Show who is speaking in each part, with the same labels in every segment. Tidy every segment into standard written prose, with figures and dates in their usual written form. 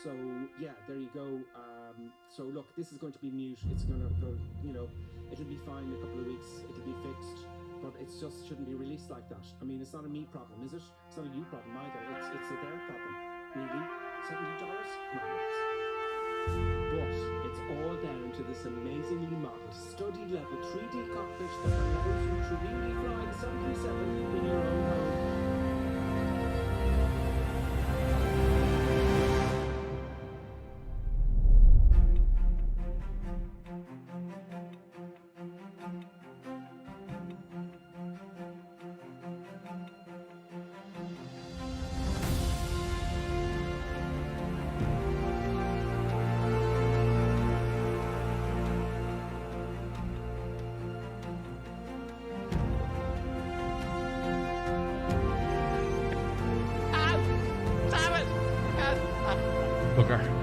Speaker 1: So yeah, there you go. So look, this is going to be mute. It's going to go, you know, it'll be fine in a couple of weeks. It'll be fixed, but it just shouldn't be released like that. I mean, it's not a me problem, is it? It's not a you problem either. It's a their problem. Really? $70? Come on, but it's all down to this amazingly modeled, study level 3D cockpit that allows you to really fly the 737 in your own home.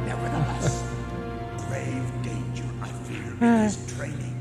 Speaker 2: Nevertheless, grave danger, I fear, it is training.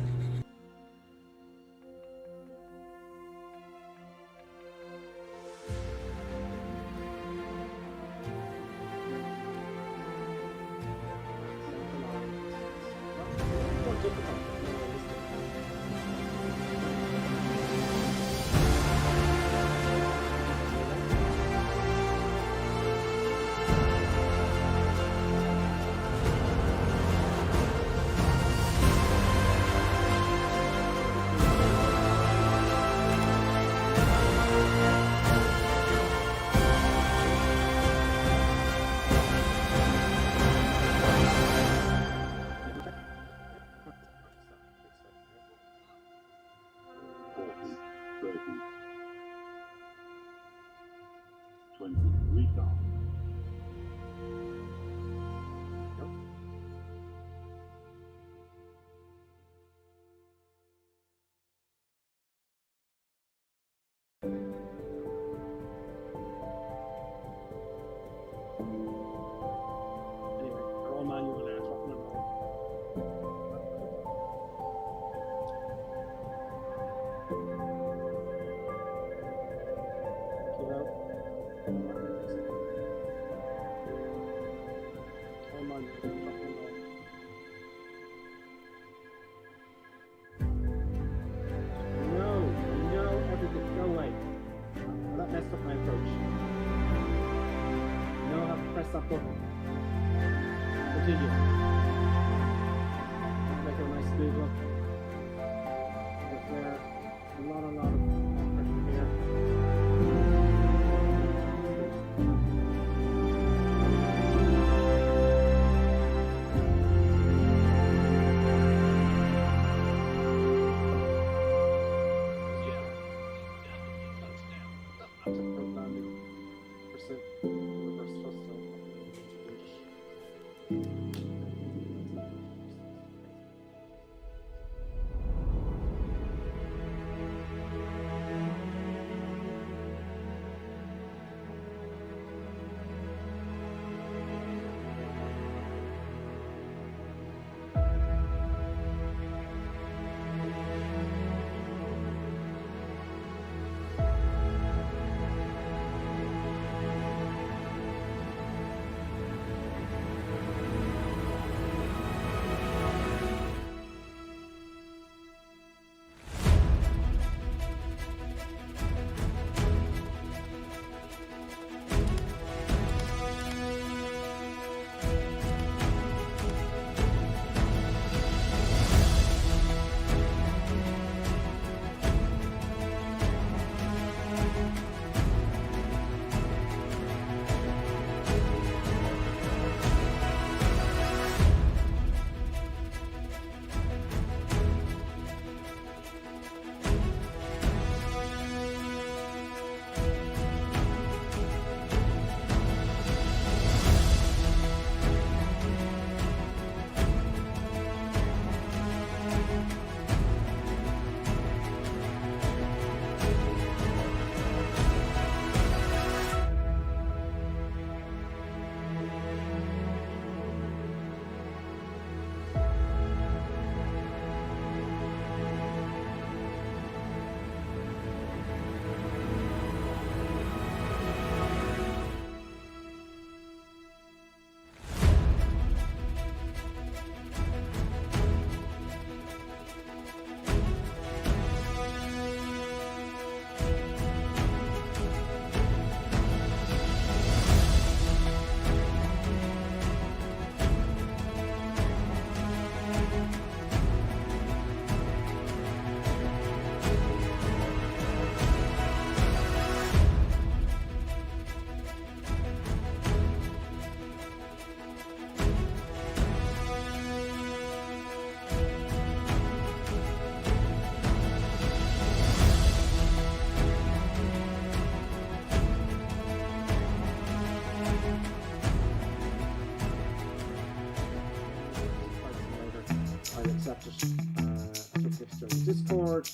Speaker 1: record,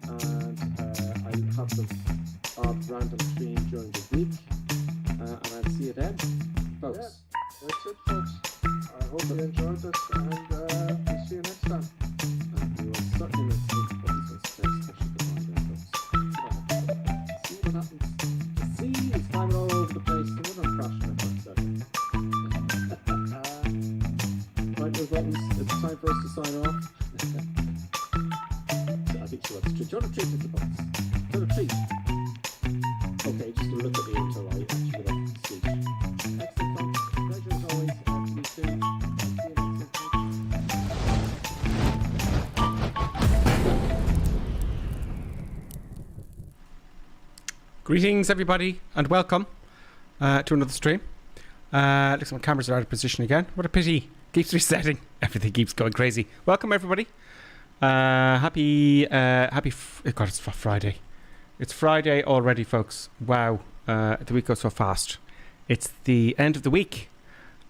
Speaker 1: and I'll have some odd random stream during the week, and I'll see you then, folks.
Speaker 3: Yeah, that's it, folks. I hope you enjoyed this, and we'll see you next time.
Speaker 1: And we will certainly make some buttons and stairs, especially the one there, folks. See what happens. The sea is climbing all over the place. We're not crashing it, folks. Right, those buttons. It's time for us to sign off. I think she wants to treat. Do you want to treat with the buttons? Do you want to treat? Okay, just look at me until I actually get off the stage. Excellent, folks. Pleasure as always. See you soon. See you next time.
Speaker 4: Greetings, everybody, and welcome to another stream. Looks like my cameras are out of position again. What a pity. Keeps resetting. Everything keeps going crazy. Welcome, everybody. God, it's Friday. It's Friday already, folks. Wow. The week goes so fast. It's the end of the week.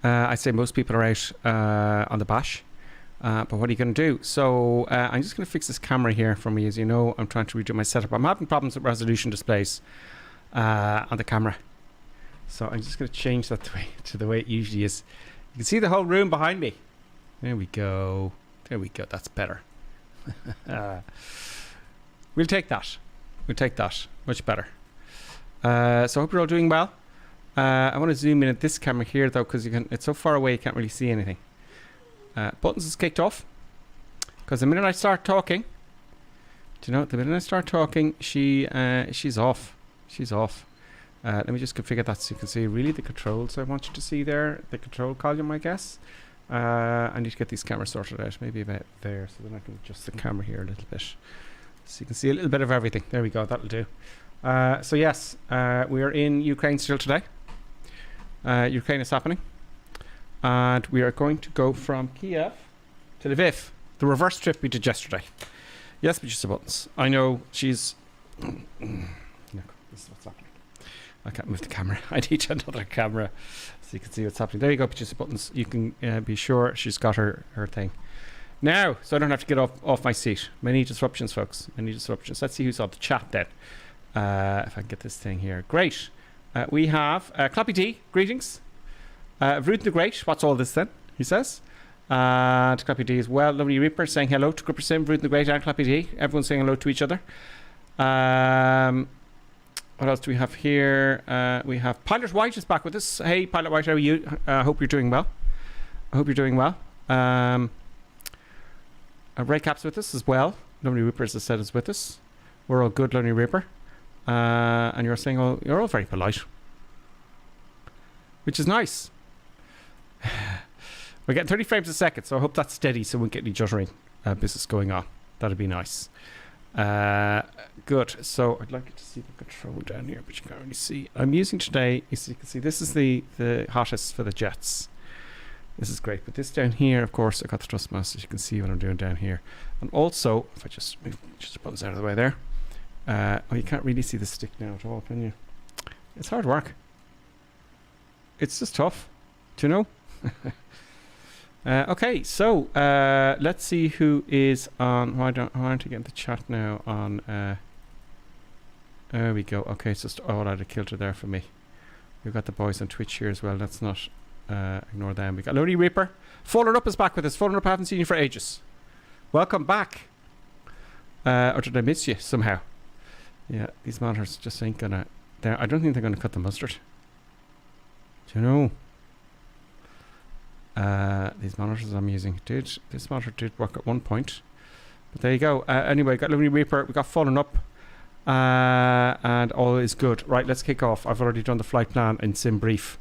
Speaker 4: I'd say most people are out on the bash. But what are you going to do? So I'm just going to fix this camera here for me. As you know, I'm trying to redo my setup. I'm having problems with resolution displays on the camera. So I'm just going to change that to the way it usually is. You can see the whole room behind me. There we go. There we go. That's better. We'll take that. We'll take that. Much better. So I hope you're all doing well. I want to zoom in at this camera here, though, because it's so far away you can't really see anything. Buttons is kicked off. Because the minute I start talking, do you know, the minute I start talking, she's off. She's off. Let me just configure that so you can see really the controls I want you to see there. The control column, I guess. I need to get these cameras sorted out. Maybe about there, so then I can adjust the camera here a little bit. So you can see a little bit of everything. There we go. That'll do. So yes, we are in Ukraine still today. Ukraine is happening. And we are going to go from Kyiv to Lviv. The reverse trip we did yesterday. Yes, but just the buttons. I know she's... Look, this is what's happening. I can't move the camera. I need another camera so you can see what's happening. There you go, just the buttons. You can be sure she's got her thing. Now, so I don't have to get off my seat. Many disruptions, folks. Many disruptions. Let's see who's on the chat then. If I can get this thing here. Great. We have Clappy D. Greetings. Ruth the Great. What's all this then? He says. And Clappy D as well. Lovely Reaper saying hello to Gripper Sim, Ruth the Great, and Clappy D. Everyone's saying hello to each other. What else do we have here? We have Pilot White is back with us. Hey, Pilot White, how are you? I hope you're doing well. I hope you're doing well. Ray Cap's with us as well. Lonely Reaper, as I said, is with us. We're all good, Lonely Reaper. And you're saying, oh, you're all very polite. Which is nice. We're getting 30 frames a second, so I hope that's steady so we won't get any juttering business going on. That'd be nice. Good. So I'd like you to see the control down here, but you can't really see. I'm using today, you can see this is the hottest for the jets. This is great. But this down here, of course, I got the thrustmaster. You can see what I'm doing down here. And also, if I just move just put this out of the way there. Oh, you can't really see the stick now at all, can you? It's hard work. It's just tough. Do you know? Okay, so let's see who is on. Why aren't I getting the chat now on? There we go. Okay, it's just all out of kilter there for me. We've got the boys on Twitch here as well. Let's not ignore them. We got Lonely Reaper. Fallen Up is back with us. Fallen Up, I haven't seen you for ages. Welcome back. Or did I miss you somehow? Yeah, these monitors just ain't gonna. I don't think they're gonna cut the mustard. Do you know? These monitors I'm using this monitor did work at one point, but there you go. Anyway, got Lonely Reaper, we got Fallen Up, and all is good. Right, let's kick off. I've already done the flight plan in sim brief.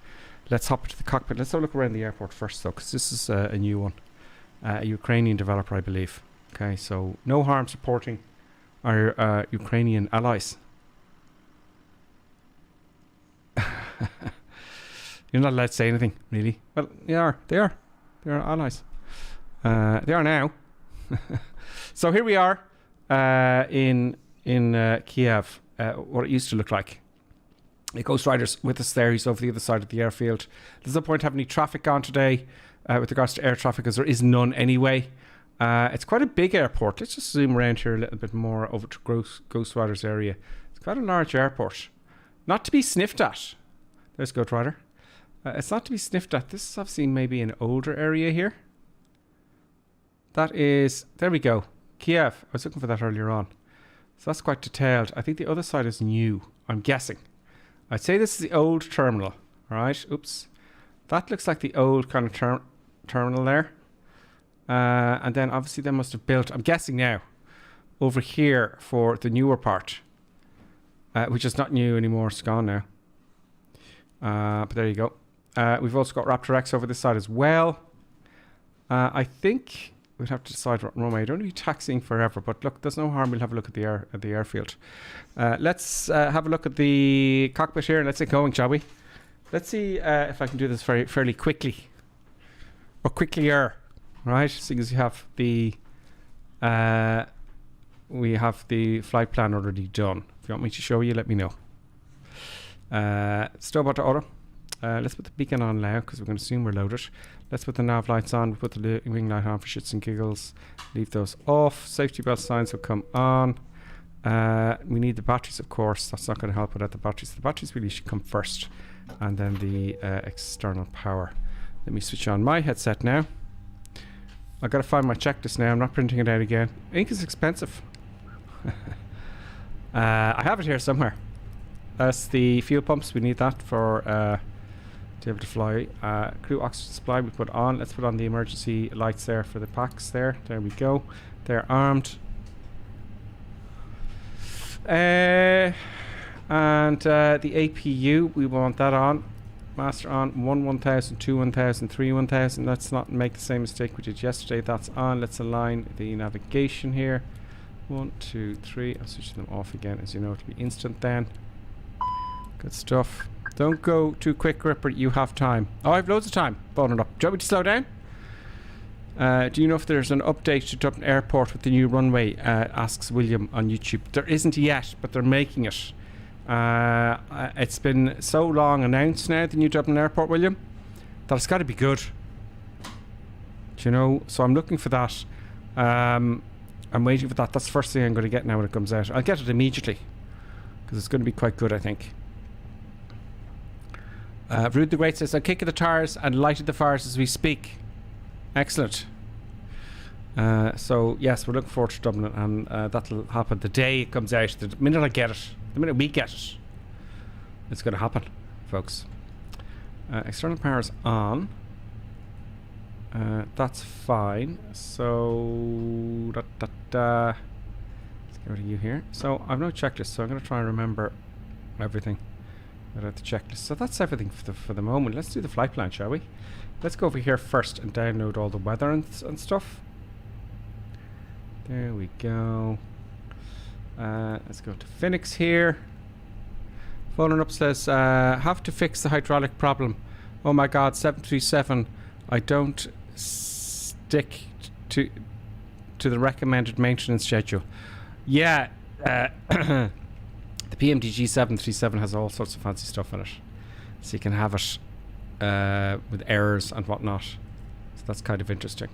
Speaker 4: Let's hop into the cockpit. Let's have a look around the airport first, though, because this is a new one, a Ukrainian developer, I believe. Okay, so no harm supporting our Ukrainian allies. You're not allowed to say anything, really. Well, they are. They are allies. They are now. So here we are in Kyiv. What it used to look like. A Ghost Rider's with us there. He's over the other side of the airfield. There's no point having any traffic on today with regards to air traffic, because there is none anyway. It's quite a big airport. Let's just zoom around here a little bit more over to Ghostwriter's area. It's quite a large airport. Not to be sniffed at. There's Ghostwriter. It's not to be sniffed at. This is obviously maybe an older area here. That is... There we go. Kyiv. I was looking for that earlier on. So that's quite detailed. I think the other side is new. I'm guessing. I'd say this is the old terminal. Alright. Oops. That looks like the old kind of terminal there. And then obviously they must have built, I'm guessing now, over here for the newer part. Which is not new anymore. It's gone now. But there you go. We've also got Raptor X over this side as well. I think we'd have to decide what runway. I don't need taxiing forever, but look, there's no harm. We'll have a look at the airfield. Let's have a look at the cockpit here and let's get going, shall we? Let's see if I can do this fairly quickly. Or quicklier, right? Seeing as you have the we have the flight plan already done. If you want me to show you, let me know. Stop auto auto. Let's put the beacon on now because we're going to assume we're loaded. Let's put the nav lights on. We'll put the wing light on for shits and giggles. Leave those off. Safety belt signs will come on. We need the batteries, of course. That's not going to help without the batteries. The batteries really should come first. And then the external power. Let me switch on my headset now. I've got to find my checklist now. I'm not printing it out again. Ink is expensive. I have it here somewhere. That's the fuel pumps. We need that for to be able to fly. Crew oxygen supply we put on. Let's put on the emergency lights there for the packs there. There we go. They're armed. And the APU, we want that on. Master on. 1000, 1000, 1000. Let's not make the same mistake we did yesterday. That's on. Let's align the navigation here. 1, 2, 3. I'll switch them off again. As you know, it'll be instant then. Good stuff. Don't go too quick, Ripper. You have time. Oh, I have loads of time. Boning up. Do you want me to slow down? Do you know if there's an update to Dublin Airport with the new runway? Asks William on YouTube. There isn't yet, but they're making it. It's been so long announced now, the new Dublin Airport, William, that it's got to be good. Do you know? So I'm looking for that. I'm waiting for that. That's the first thing I'm going to get now when it comes out. I'll get it immediately because it's going to be quite good, I think. Rude the Great says, I'm kicking the tires and lighted the fires as we speak. Excellent. So yes, we're looking forward to Dublin, and that'll happen the day it comes out. The minute I get it, the minute we get it, it's going to happen, folks. External power is on. That's fine. So let's get rid of you here. So I've no checklist, so I'm going to try and remember everything without the checklist. So that's everything for the moment. Let's do the flight plan, shall we? Let's go over here first and download all the weather and stuff. There we go. Let's go to Fenix here. Following up says, have to fix the hydraulic problem. Oh my god, 737. I don't stick to the recommended maintenance schedule. Yeah, the PMDG 737 has all sorts of fancy stuff in it. So you can have it with errors and whatnot. So that's kind of interesting.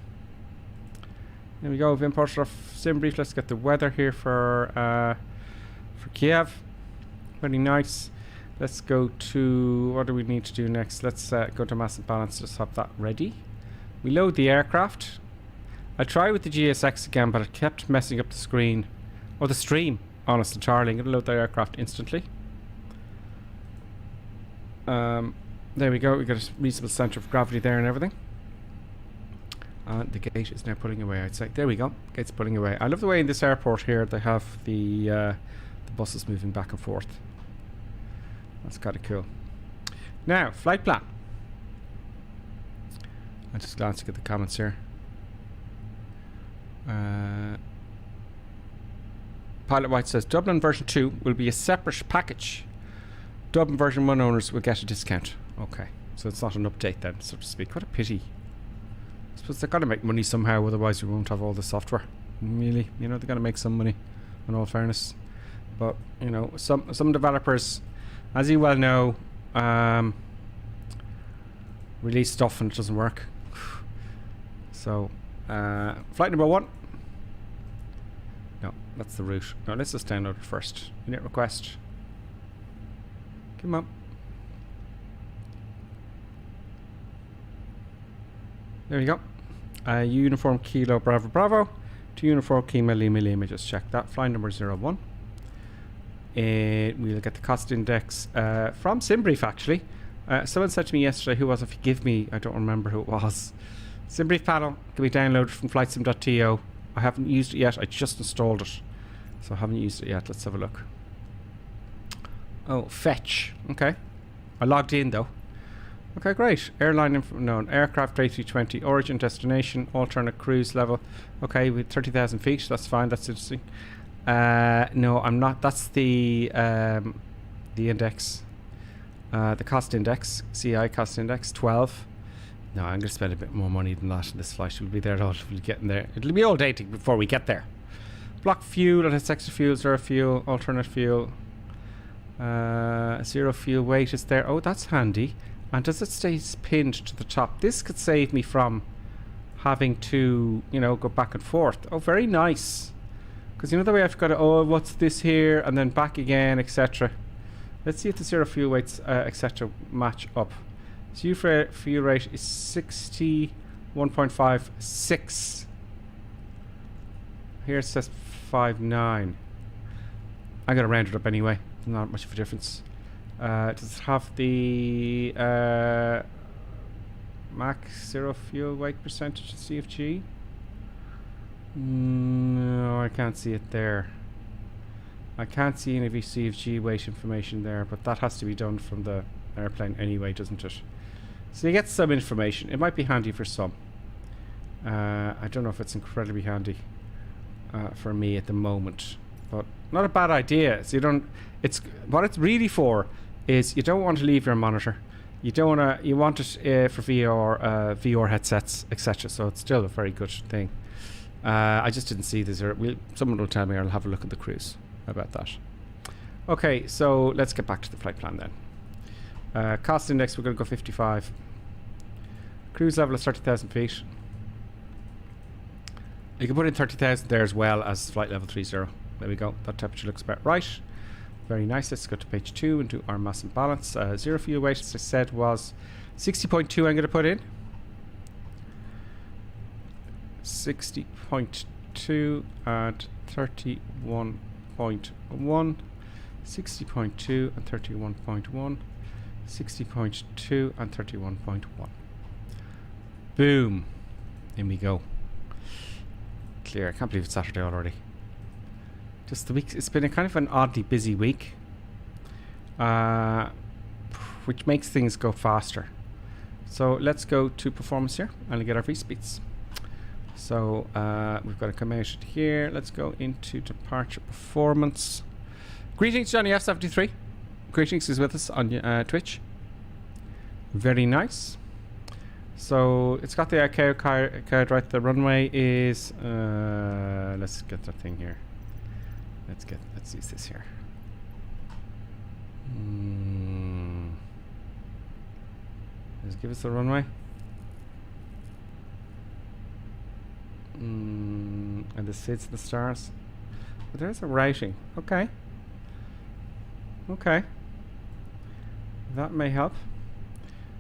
Speaker 4: There we go. We've imported our sim brief. Let's get the weather here for Kyiv. Very nice. Let's go to, what do we need to do next? Let's go to mass and balance. Just have that ready. We load the aircraft. I tried with the GSX again, but it kept messing up the screen or the stream. Honest entirely. I'm going to load the aircraft instantly. There we go. We got a reasonable center of gravity there and everything. And the gate is now pulling away, I'd say. There we go. Gate's pulling away. I love the way in this airport here they have the buses moving back and forth. That's kind of cool. Now, flight plan. I'm just glancing at the comments here. Pilot White says Dublin version 2 will be a separate package. Dublin version 1 owners will get a discount. Okay, so it's not an update then, so to speak. What a pity. I suppose they've got to make money somehow, otherwise we won't have all the software. Really, you know, they've got to make some money, in all fairness. But, you know, some developers, as you well know, release stuff and it doesn't work. So, Flight number 1. No, that's the route. No, let's just download it first. Unit request. Come on. There you go. Uniform Kilo Bravo Bravo to Uniform Kilo Lima Lima. Just check that. Flight number 01. We'll get the cost index from SimBrief, actually. Someone said to me yesterday, who was it? Forgive me, I don't remember who it was. SimBrief panel can be downloaded from flightsim.to. I haven't used it yet. I just installed it, so I haven't used it yet. Let's have a look. Oh, fetch. Okay. I logged in though. Okay, great. Airline info known. Aircraft A320. Origin, destination, alternate cruise level. Okay, with 30,000 feet. That's fine. That's interesting. No, I'm not. That's the index. The cost index. CI cost index 12. No, I'm going to spend a bit more money than that. This flight will be there. We'll get in there. It'll be all dating before we get there. Block fuel. It has extra fuel, zero fuel, alternate fuel. Zero fuel weight is there. Oh, that's handy. And does it stay pinned to the top? This could save me from having to, you know, go back and forth. Oh, very nice. Because you know the way I've got to, oh, what's this here? And then back again, etc. Let's see if the zero fuel weights, etc. match up. So fuel rate is 61.56. Here it says 59. I'm going to round it up anyway. Not much of a difference. Does it have the max zero fuel weight percentage CFG? No, I can't see it there. I can't see any of the CFG weight information there, but that has to be done from the airplane anyway, doesn't it? So you get some information. It might be handy for some. I don't know if it's incredibly handy for me at the moment, but not a bad idea. So you don't. It's what it's really for is you don't want to leave your monitor. You don't want to. You want it for VR headsets, etc. So it's still a very good thing. I just didn't see this. Someone will tell me. I'll have a look at the cruise about that. Okay, so let's get back to the flight plan then. Cost index, we're going to go 55. Cruise level is 30,000 feet. You can put in 30,000 there as well as flight level 30. There we go. That temperature looks about right. Very nice. Let's go to page 2 and do our mass and balance. Zero fuel weight, as I said, was 60.2. I'm going to put in 60.2 at 31.1. 60.2 and 31.1. 60.2 and 31.1. Boom. In we go. Clear. I can't believe it's Saturday already. Just the week. It's been a kind of an oddly busy week, which makes things go faster. So let's go to performance here and get our V-speeds. So we've got to come out here. Let's go into departure performance. Greetings, Johnny F73. Greetings is with us on Twitch. Very nice. So it's got the ICAO card right. The runway is let's get that thing here. Let's use this here. Let's give us the runway. And the SIDS and the stars. But there's a routing. Okay. Okay. That may help.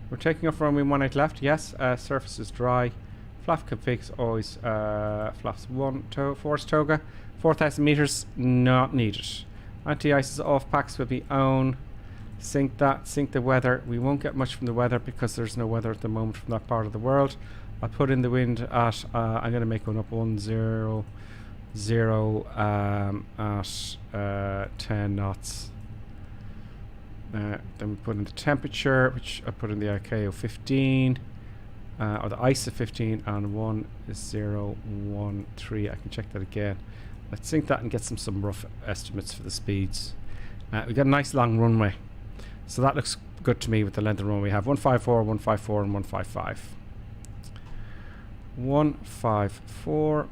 Speaker 4: We're taking off runway 18 left. Yes. Surface is dry. Flap configs always flaps 1 force toga. 4,000 meters not needed. Anti-ice is off. Packs will be on. Sync that. Sync the weather. We won't get much from the weather because there's no weather at the moment from that part of the world. I'll put in the wind at I'm going to make one up 100 at 10 knots. Then we put in the temperature, which I put in the ICAO 15, or the ICE of 15, and 1013. I can check that again. Let's sync that and get some rough estimates for the speeds. We've got a nice long runway, so that looks good to me with the length of runway we have. 154, 154, and 155. 154,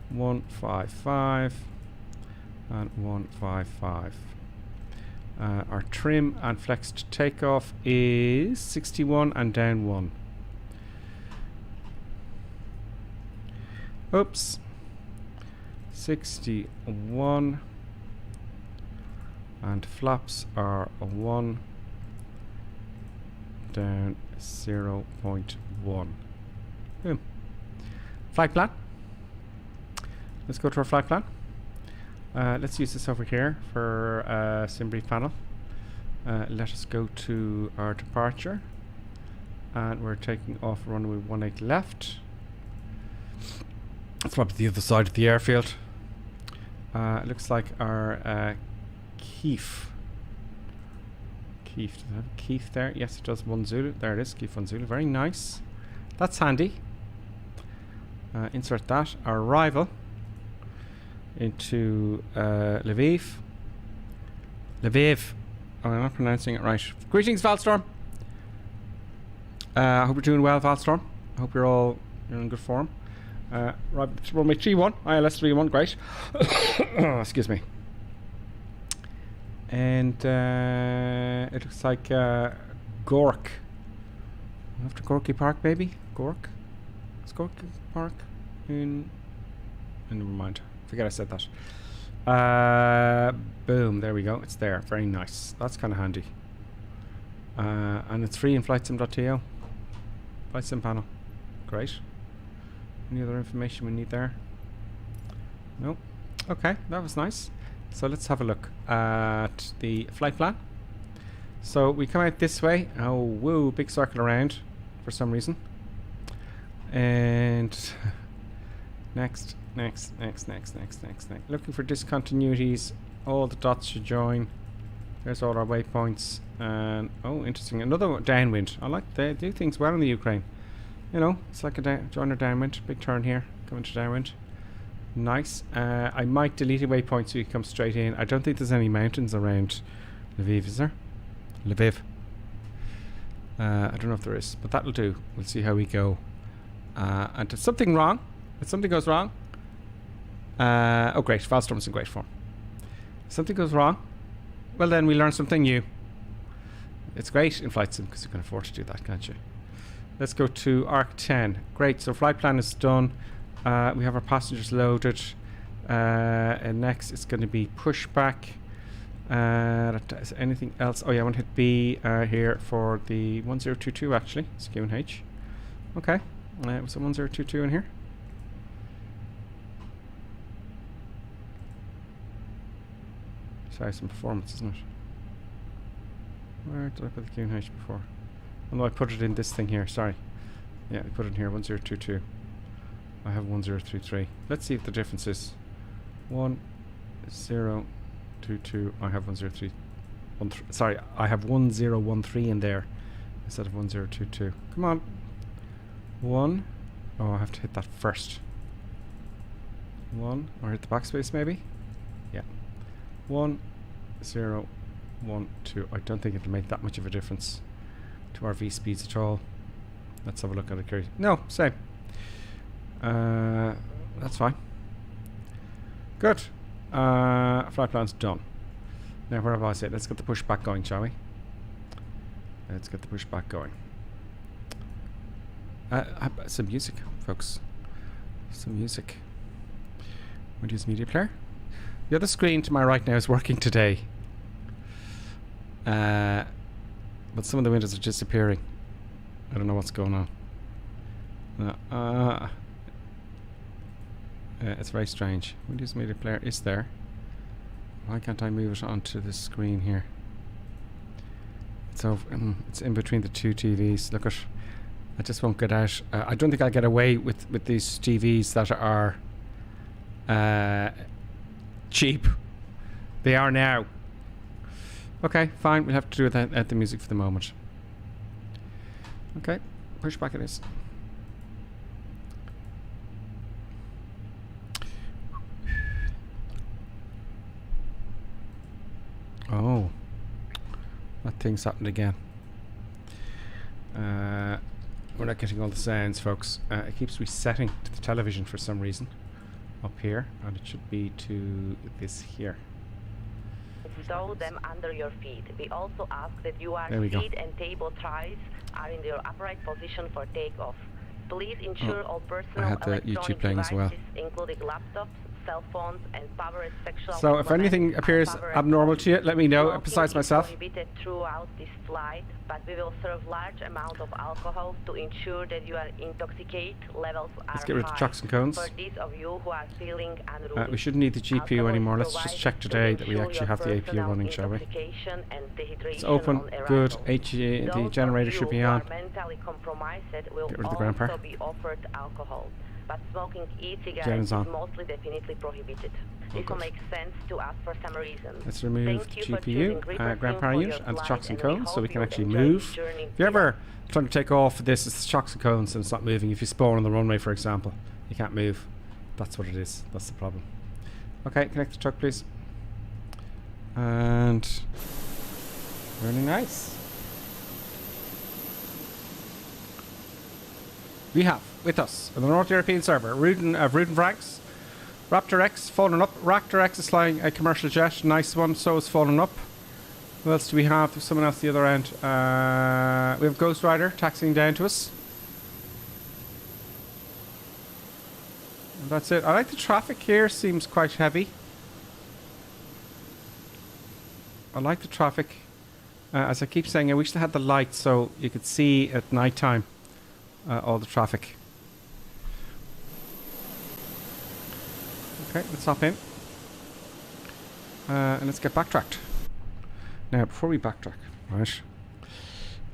Speaker 4: 155, and 155. Our trim and flexed takeoff is 61 and down 1. Oops. 61. And flaps are a 1. Down 0.1. Boom. Flight plan. Let's go to our flight plan. Let's use this over here for sim brief panel. Let us go to our departure. And we're taking off runway 18 left. It's probably the other side of the airfield. It looks like our Kyiv. Kyiv, does it have Kyiv there? Yes, it does. 1 Zulu. There it is. Kyiv 1 Zulu. Very nice. That's handy. Insert that. Our arrival into Lviv. Lviv. Oh, I'm not pronouncing it right. Greetings, Valstorm. I hope you're doing well, Valstorm. I hope you're in good form. Right, runway 31, ILS 31, great. Oh, excuse me. And it looks like Gork. After Gorky Park, maybe? Gork? Is Gorky Park in... Never mind. Forget I said that. Boom, there we go. It's there. Very nice. That's kind of handy. And it's free in flightsim.to. Flight sim panel. Great. Any other information we need there? No. Okay, that was nice. So let's have a look at the flight plan. So we come out this way. Oh, whoa, big circle around for some reason. And next. Looking for discontinuities. All the dots should join. There's all our waypoints. And oh, interesting. Another downwind. I like they do things well in the Ukraine. You know, it's like a joiner downwind. Big turn here. Coming to downwind. Nice. I might delete a waypoint so you come straight in. I don't think there's any mountains around Lviv, is there? Lviv. I don't know if there is, but that'll do. We'll see how we go. And if something wrong, if something goes wrong, oh great, Valstorm's in great form. If something goes wrong, well then we learn something new. It's great in flight sim because you can afford to do that, can't you? Let's go to ARC 10. Great, so flight plan is done. We have our passengers loaded. And next it's going to be pushback. Is anything else? Oh yeah, I want to hit B here for the 1022 actually. It's QNH. Okay. Was it 1022 in here? Sorry, some performance, isn't it? Where did I put the QNH before? Oh no, I put it in this thing here, sorry. Yeah, I put it in here, 1022. I have 1033. Let's see if the difference is 1022. I have 103. Sorry, I have 1013 in there instead of 1022. Come on. One. Oh, I have to hit that first. 1, or hit the backspace maybe? Yeah. 1, 0, 1, 2. I don't think it'll make that much of a difference to our V speeds at all. Let's have a look at it, Kerry. No, same. That's fine. Good. Flight plan's done. Now, where have I said? Let's get the pushback going, shall we? Let's get the pushback going. Some music, folks. Some music. Windows Media Player. The other screen to my right now is working today. But some of the windows are disappearing. I don't know what's going on. It's very strange. Windows Media Player is there. Why can't I move it onto the screen here? It's over. It's in between the two TVs. Look at. I just won't get out. I don't think I'll get away with these TVs that are cheap. They are now. Okay, fine. We'll have to do that at the music for the moment. Okay, pushback it is. Oh, that thing's happened again. We're not getting all the sounds, folks. It keeps resetting to the television for some reason up here, and it should be to this here.
Speaker 5: Stow them under your feet. We also ask that your
Speaker 4: There we go.
Speaker 5: seat and table ties are in your upright position for takeoff. Please ensure all personal
Speaker 4: had the
Speaker 5: electronic
Speaker 4: YouTube playing as well.
Speaker 5: devices, including laptops, cell phones, and powered sexual
Speaker 4: So if anything
Speaker 5: implements
Speaker 4: appears
Speaker 5: are powered
Speaker 4: abnormal to you, let me know.
Speaker 5: Smoking
Speaker 4: Besides
Speaker 5: is
Speaker 4: myself.
Speaker 5: prohibited throughout this flight, but we will serve large amount of alcohol to ensure that your intoxicate levels are
Speaker 4: Let's get rid of the
Speaker 5: high.
Speaker 4: chocks and cones.
Speaker 5: For those of you who are feeling unruly,
Speaker 4: We shouldn't need the GPU
Speaker 5: alcohol
Speaker 4: anymore.
Speaker 5: is
Speaker 4: Let's just
Speaker 5: provided
Speaker 4: check
Speaker 5: to
Speaker 4: today that we
Speaker 5: ensure
Speaker 4: actually
Speaker 5: your
Speaker 4: have the APU
Speaker 5: personal
Speaker 4: running, shall we?
Speaker 5: intoxication and
Speaker 4: It's
Speaker 5: dehydration
Speaker 4: open.
Speaker 5: on
Speaker 4: Good.
Speaker 5: arrival.
Speaker 4: The
Speaker 5: Those
Speaker 4: generator
Speaker 5: of
Speaker 4: should be
Speaker 5: you who
Speaker 4: on.
Speaker 5: are mentally compromised will
Speaker 4: Get rid of the
Speaker 5: also
Speaker 4: grandpa.
Speaker 5: be offered alcohol, but smoking e-cigarettes
Speaker 4: Jen's
Speaker 5: is
Speaker 4: on.
Speaker 5: mostly definitely prohibited. This will
Speaker 4: good.
Speaker 5: make sense to us for some reason.
Speaker 4: Let's remove
Speaker 5: Thank
Speaker 4: the
Speaker 5: you for
Speaker 4: GPU,
Speaker 5: choosing Great
Speaker 4: grandpa
Speaker 5: Western for
Speaker 4: unit,
Speaker 5: your
Speaker 4: and the
Speaker 5: flight,
Speaker 4: chocks and
Speaker 5: and we
Speaker 4: cones, so
Speaker 5: hope
Speaker 4: we can
Speaker 5: you'll
Speaker 4: actually
Speaker 5: enjoy
Speaker 4: move.
Speaker 5: this journey
Speaker 4: If you
Speaker 5: with
Speaker 4: ever
Speaker 5: us.
Speaker 4: trying to take off this, it's chocks and cones and it's not moving. If you spawn on the runway, for example, you can't move. That's what it is. That's the problem. Okay, connect the truck, please. And really nice. We have with us on the North European server, Ruden Franks, Raptor X falling up. Raptor X is flying a commercial jet, nice one. So is falling up. Who else do we have? There's someone else the other end. We have Ghost Rider taxiing down to us. And that's it. I like the traffic here. Seems quite heavy. I like the traffic. As I keep saying, I wish they had the lights so you could see at night time all the traffic. Okay, let's hop in. And let's get backtracked. Now, before we backtrack, right?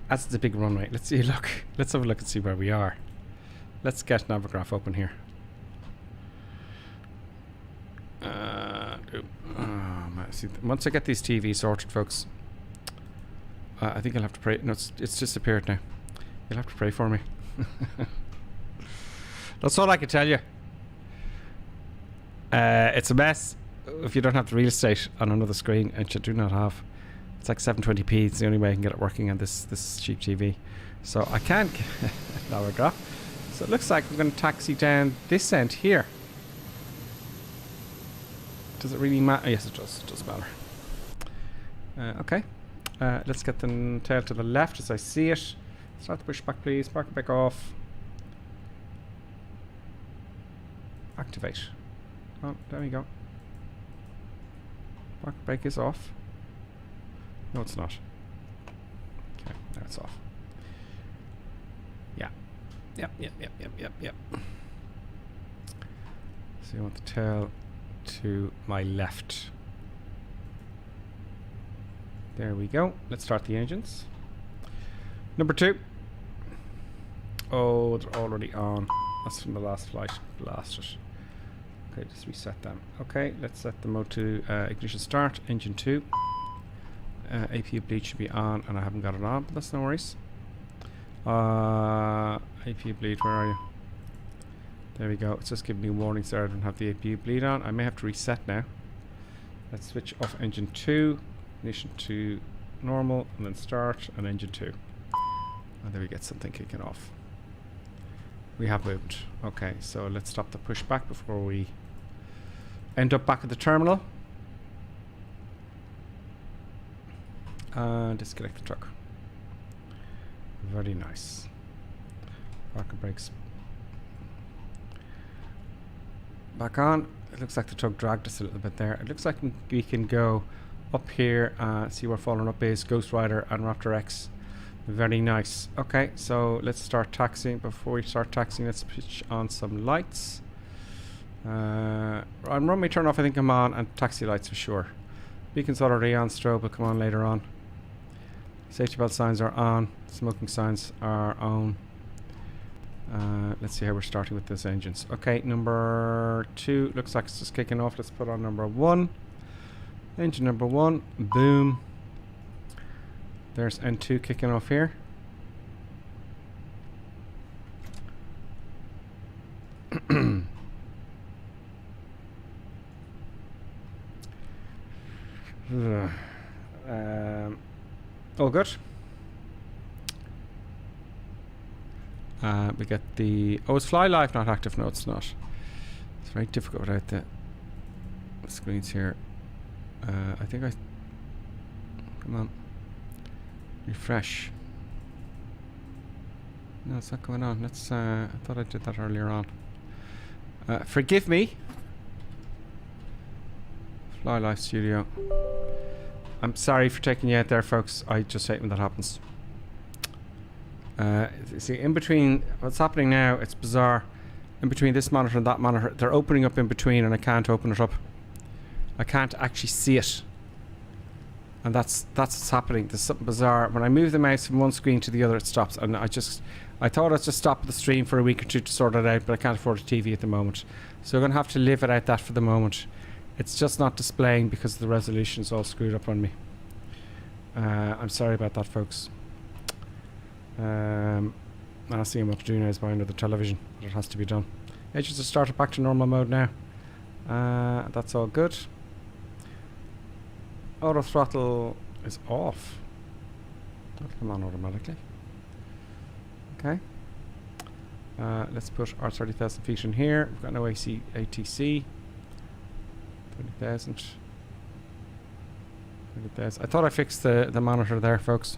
Speaker 4: That's the big runway. Let's see a look. Let's have a look and see where we are. Let's get Navigraph open here. See, once I get these TVs sorted, folks, I think I'll have to pray. No, it's disappeared now. You'll have to pray for me. That's all I can tell you. It's a mess if you don't have the real estate on another screen, and you do not have. It's like 720p. It's the only way I can get it working on this cheap TV. So I can't get Navigraph. So it looks like we're going to taxi down this end here. Does it really matter? Yes, it does. It does matter. Okay. Let's get the tail to the left as I see it. Start the pushback, please. Park it back off. Activate. Oh, there we go. Park brake is off. No, it's not. Okay, now it's off. Yeah. Yep. So you want the tail to my left. There we go. Let's start the engines. Number 2. Oh, they're already on. That's from the last flight. Blasted. Okay, just reset them. Okay, let's set the mode to ignition start. Engine 2. APU bleed should be on, and I haven't got it on, but that's no worries. APU bleed, where are you? There we go. It's just giving me warnings there. I don't have the APU bleed on. I may have to reset now. Let's switch off engine 2. Ignition to normal, and then start, and engine 2. And there we get something kicking off. We have moved. Okay, so let's stop the pushback before we end up back at the terminal. And disconnect the truck. Very nice. Parking brakes back on. It looks like the truck dragged us a little bit there. It looks like we can go up here, see where falling up is, Ghost Rider and Raptor X. Very nice. Okay, so let's start taxiing. Before we start taxiing, let's switch on some lights. On runway turn off, I think I'm on, and taxi lights for sure. Beacon's already on, strobe will come on later on. Safety belt signs are on, smoking signs are on. Let's see how we're starting with those engines. Okay, number 2 looks like it's just kicking off. Let's put on number 1. Engine number 1, boom. There's N2 kicking off here. All good. We get the... Oh, is Fly Live not active? No, it's not. It's very difficult without the screens here. I think I... Come on. Refresh. No, it's not going on. Let's. I thought I did that earlier on. Forgive me. Fly Life Studio. I'm sorry for taking you out there, folks. I just hate when that happens. See, in between what's happening now, it's bizarre. In between this monitor and that monitor, they're opening up in between, and I can't open it up. I can't actually see it. And that's what's happening. There's something bizarre. When I move the mouse from one screen to the other, it stops. And I thought I'd just stop the stream for a week or two to sort it out, but I can't afford a TV at the moment. So I'm going to have to live without that for the moment. It's just not displaying because the resolution's all screwed up on me. I'm sorry about that, folks. I'll see what to do now is buy another television, but it has to be done. Yeah, just to start it back to normal mode now. That's all good. Auto throttle is off. That'll come on automatically. Okay. Let's put our 30,000 feet in here. We've got no ATC. 30,000. 30,000. I thought I fixed the monitor there, folks.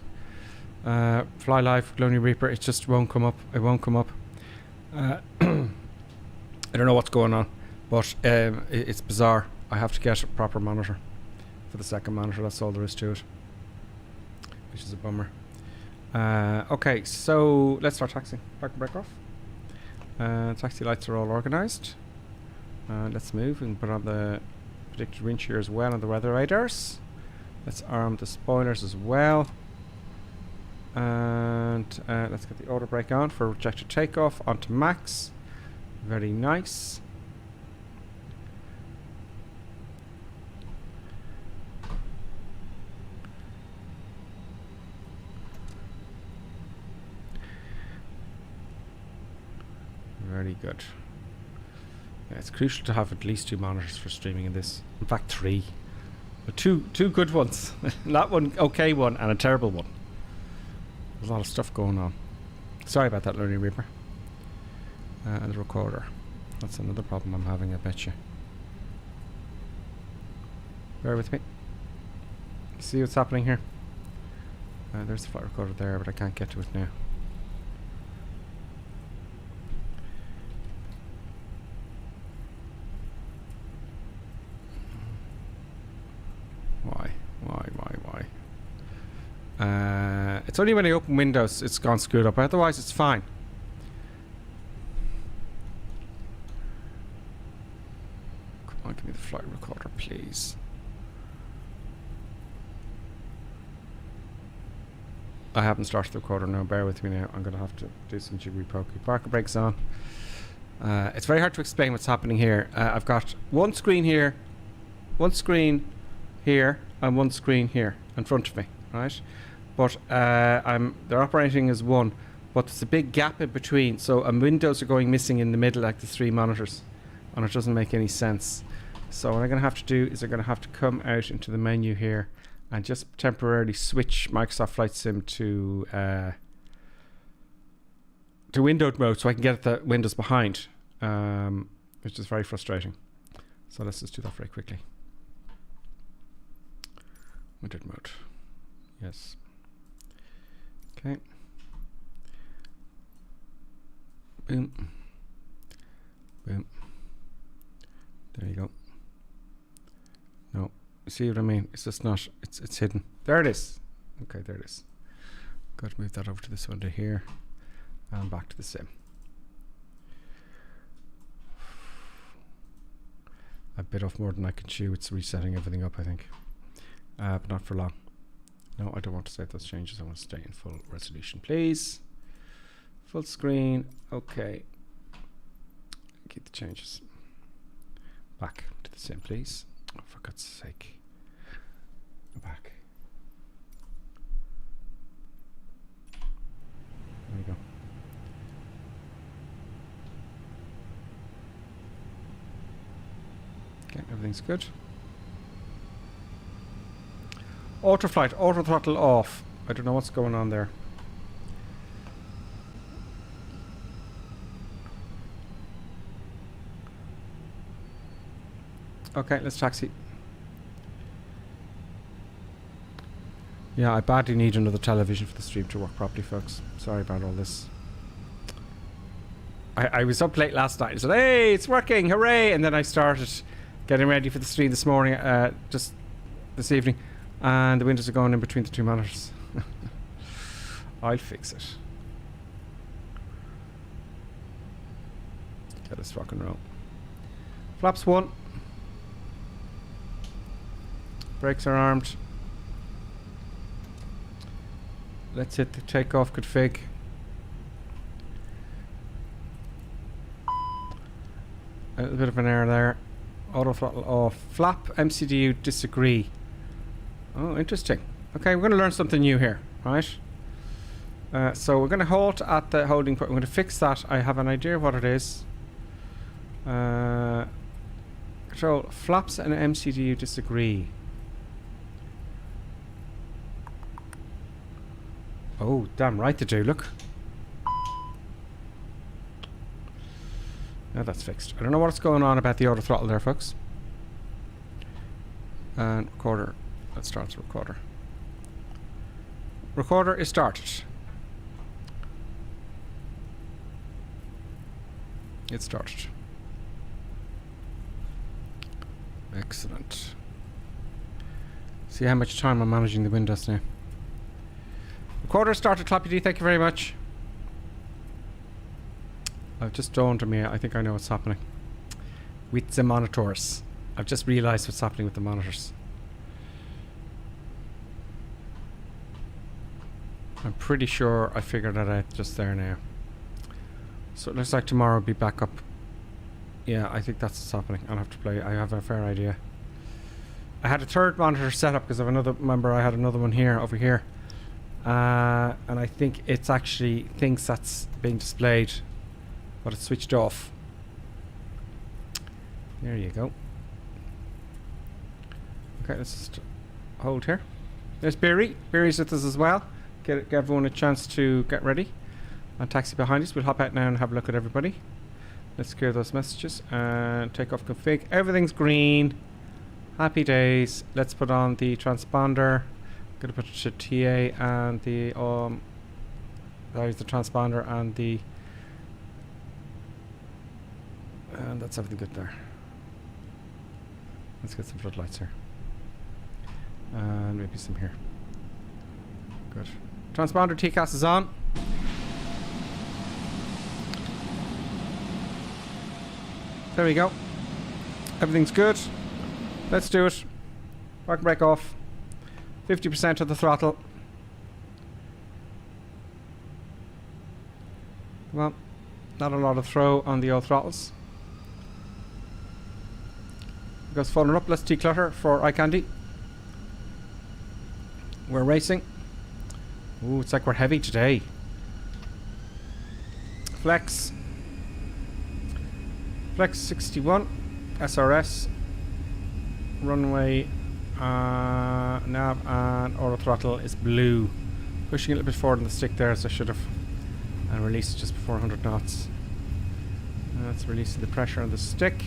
Speaker 4: Fly Live, Glony Reaper, it just won't come up. It won't come up. I don't know what's going on, but it's bizarre. I have to get a proper monitor for the second monitor. That's all there is to it, which is a bummer. Okay, so let's start taxiing. Park and brake off. Taxi lights are all organised. Let's move and put on the predicted wind shear as well and the weather radars. Let's arm the spoilers as well. And let's get the auto brake on for rejected takeoff onto max. Very nice. Very good. Yeah, it's crucial to have at least 2 monitors for streaming in this. In fact, 3. But two good ones. Not one okay one and a terrible one. There's a lot of stuff going on. Sorry about that, Learning Reaper. And the recorder. That's another problem I'm having, I bet you. Bear with me. See what's happening here? There's the flight recorder there, but I can't get to it now. Why? It's only when I open Windows it's gone screwed up. Otherwise it's fine. Come on, give me the flight recorder, please. I haven't started the recorder now. Bear with me now. I'm going to have to do some jiggery pokey. Parker brakes on. It's very hard to explain what's happening here. I've got one screen here, one screen here, and one screen here in front of me, right? But they're operating as one, but there's a big gap in between, so windows are going missing in the middle like the 3 monitors, and it doesn't make any sense. So what I'm going to have to do is I'm going to have to come out into the menu here and just temporarily switch Microsoft Flight Sim to windowed mode so I can get the windows behind, which is very frustrating. So let's just do that very quickly. Windowed mode. Yes. Okay. Boom. Boom. There you go. No. See what I mean? It's just not, it's hidden. There it is. Okay, there it is. Got to move that over to this window here. And back to the sim. I bit off more than I can chew. It's resetting everything up, I think. But not for long. No, I don't want to save those changes. I want to stay in full resolution, please. Full screen. Okay. Keep the changes. Back to the sim, please. Oh, for God's sake. Go back. There you go. Okay, everything's good. Auto flight, auto throttle off. I don't know what's going on there. Okay, let's taxi. Yeah, I badly need another television for the stream to work properly, folks. Sorry about all this. I was up late last night. I said, hey, it's working, hooray! And then I started getting ready for the stream this morning, just this evening. And the windows are going in between the two monitors. I'll fix it. Let us rock and roll. Flaps 1. Brakes are armed. Let's hit the takeoff config. A little bit of an error there. Auto throttle off. Flap MCDU disagree. Oh, interesting. Okay, we're going to learn something new here, right? So we're going to halt at the holding point. I'm going to fix that. I have an idea of what it is. Control flaps and MCDU disagree. Oh, damn right they do. Look. Now that's fixed. I don't know what's going on about the auto throttle there, folks. And recorder. Let's start the recorder. Recorder is started. It started. Excellent. See how much time I'm managing the windows now. Recorder started, Clappy D, thank you very much. I've just dawned on me, I think I know what's happening. With the monitors. I've just realised what's happening with the monitors. I'm pretty sure I figured that out just there now. So it looks like tomorrow will be back up. Yeah, I think that's what's happening. I'll have to play. I have a fair idea. I had a third monitor set up because of another member. I had another one here, over here. And I think it's actually thinks that's being displayed, but it's switched off. There you go. Okay, let's just hold here. There's Barry. Barry's with us as well. Get everyone a chance to get ready. And taxi behind us. We'll hop out now and have a look at everybody. Let's clear those messages and take off config. Everything's green. Happy days. Let's put on the transponder. Gonna put it to TA and the that is the transponder and the that's everything good there. Let's get some floodlights here. And maybe some here. Good. Transponder TCAS is on. There we go. Everything's good. Let's do it. Park brake off. 50% of the throttle. Well, not a lot of throw on the old throttles. It goes falling up. Let's declutter for eye candy. We're racing. Ooh, it's like we're heavy today. Flex. Flex 61. SRS. Runway. Nav and auto throttle is blue. Pushing a little bit forward on the stick there, as I should have. And release it just before 100 knots. That's releasing the pressure on the stick.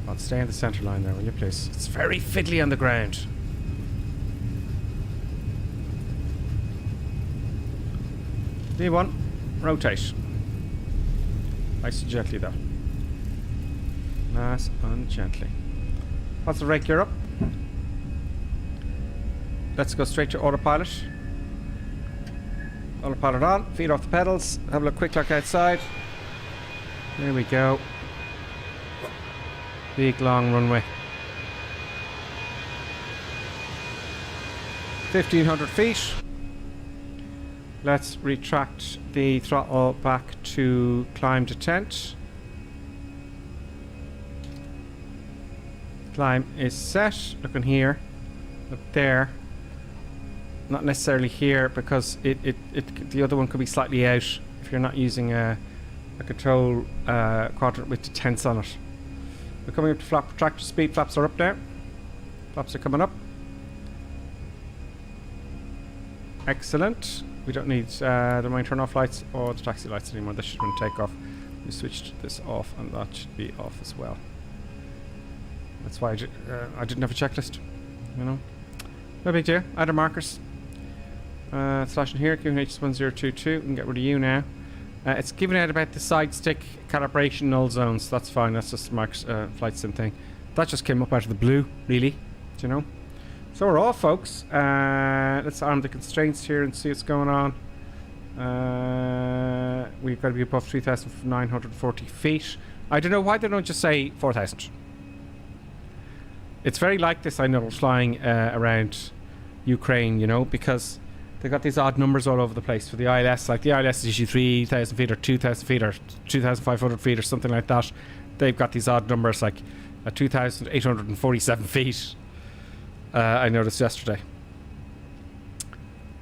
Speaker 4: I'll stay in the center line there, will you please? It's very fiddly on the ground. V1, rotate. Nice and gently though. Nice and gently. What's the rake gear up? Let's go straight to autopilot. Autopilot on, feet off the pedals, have a look, quick look outside. There we go. Big long runway. 1500 feet. Let's retract the throttle back to climb to tent. Climb is set. Looking here. Look there. Not necessarily here because the other one could be slightly out if you're not using a control quadrant with the tents on it. We're coming up to flap tractor speed. Flaps are up now. Flaps are coming up. Excellent. We don't need the main turn off lights or the taxi lights anymore. This should run takeoff. We switched this off and that should be off as well. That's why I didn't have a checklist, you know. No big deal. Add markers. Slashing here, QH1022. We can get rid of you now. It's giving out about the side stick calibration null zones. That's fine. That's just Mark's flight sim thing. That just came up out of the blue, really. Do you know? So we're off, folks. Let's arm the constraints here and see what's going on. We've got to be above 3,940 feet. I don't know why they don't just say 4,000. It's very like this, I know, flying around Ukraine, you know, because they've got these odd numbers all over the place for the ILS. Like the ILS is usually 3,000 feet or 2,000 feet or 2,500 feet or something like that. They've got these odd numbers like 2,847 feet. I noticed yesterday.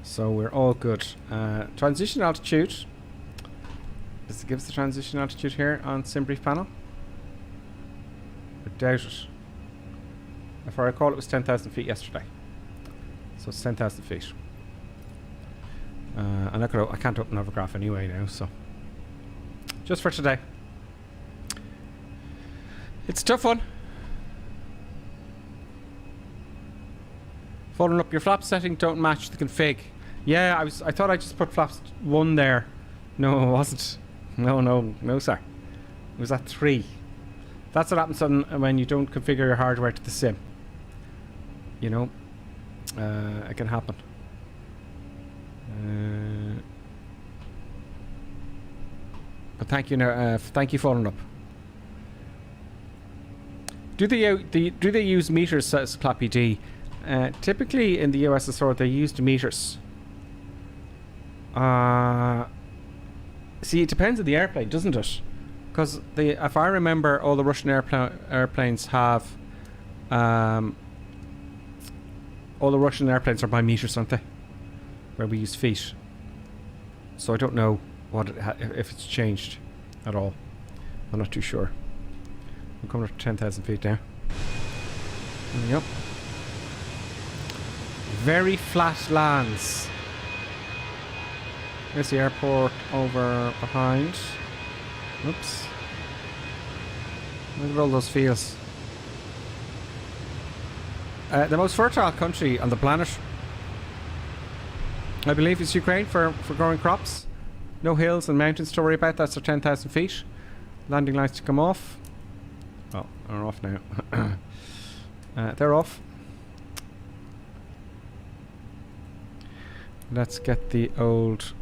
Speaker 4: So we're all good. Transition altitude. Does it give us the transition altitude here on SimBrief panel? I doubt it. If I recall, it was 10,000 feet yesterday. So it's 10,000 feet. I can't open Hovergraph anyway now, so just for today. It's a tough one. Following up, your flap setting don't match the config. Yeah, I thought I just put flaps 1 there. No, it wasn't. No, sir. It was at 3. That's what happens when you don't configure your hardware to the sim. You know, it can happen. But thank you, thank you for following up. Do they use meters, says Clappy D? Typically in the USSR they used meters. See, it depends on the airplane, doesn't it? Because if I remember, all the Russian airplanes have all the Russian airplanes are by meters, aren't they? Where we use feet. So I don't know what if it's changed at all. I'm not too sure. I'm coming up to 10,000 feet now. Yep. Very flat lands. There's the airport over behind. Oops. Look at all those fields. The most fertile country on the planet, I believe, is Ukraine for growing crops. No hills and mountains to worry about. That's our 10,000 feet. Landing lights to come off. Oh, they're off now. They're off. Let's get the old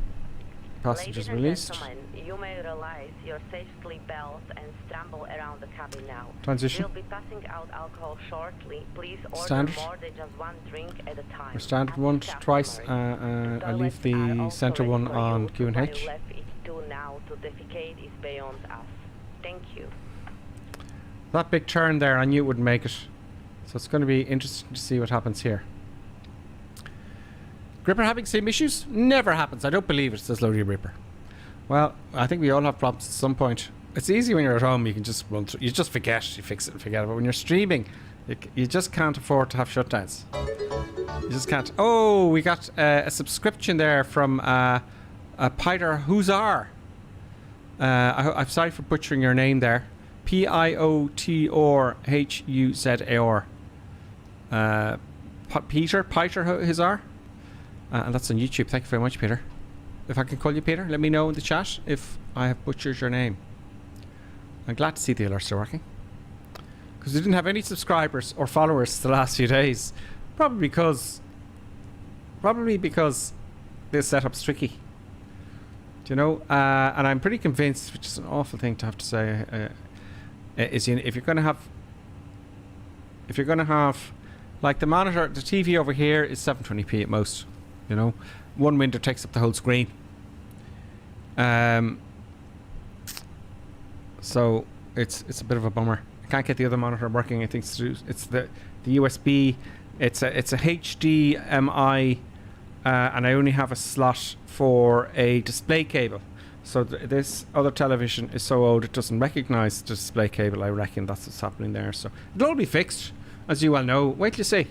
Speaker 4: passengers released.
Speaker 5: Ladies and gentlemen, you may realize your safety belts and scramble around the cabin now.
Speaker 4: Transition.
Speaker 5: We'll be passing out alcohol shortly. Please order
Speaker 4: Standard.
Speaker 5: more than just one drink at a time.
Speaker 4: Our standard one twice. I leave the center one on Q&H.
Speaker 5: Left it to now to defecate is beyond us. Thank you.
Speaker 4: That big turn there, I knew it wouldn't make it. So it's going to be interesting to see what happens here. Gripper having same issues? Never happens. I don't believe it, says Lodi Ripper. Well, I think we all have problems at some point. It's easy when you're at home. You can just run through. You just forget. You fix it and forget it. But when you're streaming, you just can't afford to have shutdowns. You just can't. Oh, we got a subscription there from Peter Huzar. I'm sorry for butchering your name there. Piotrhuzar. Peter Huzar. And that's on YouTube. Thank you very much, Peter. If I can call you Peter, let me know in the chat if I have butchered your name. I'm glad to see the alerts are working. Because we didn't have any subscribers or followers the last few days. Probably because this setup's tricky. Do you know? And I'm pretty convinced, which is an awful thing to have to say, is if you're going to have like the monitor, the TV over here is 720p at most. You know, one window takes up the whole screen. So it's a bit of a bummer. I can't get the other monitor working. I think it's the USB. It's a HDMI, and I only have a slot for a display cable. So this other television is so old it doesn't recognize the display cable. I reckon that's what's happening there. So it'll all be fixed, as you well know. Wait till you see.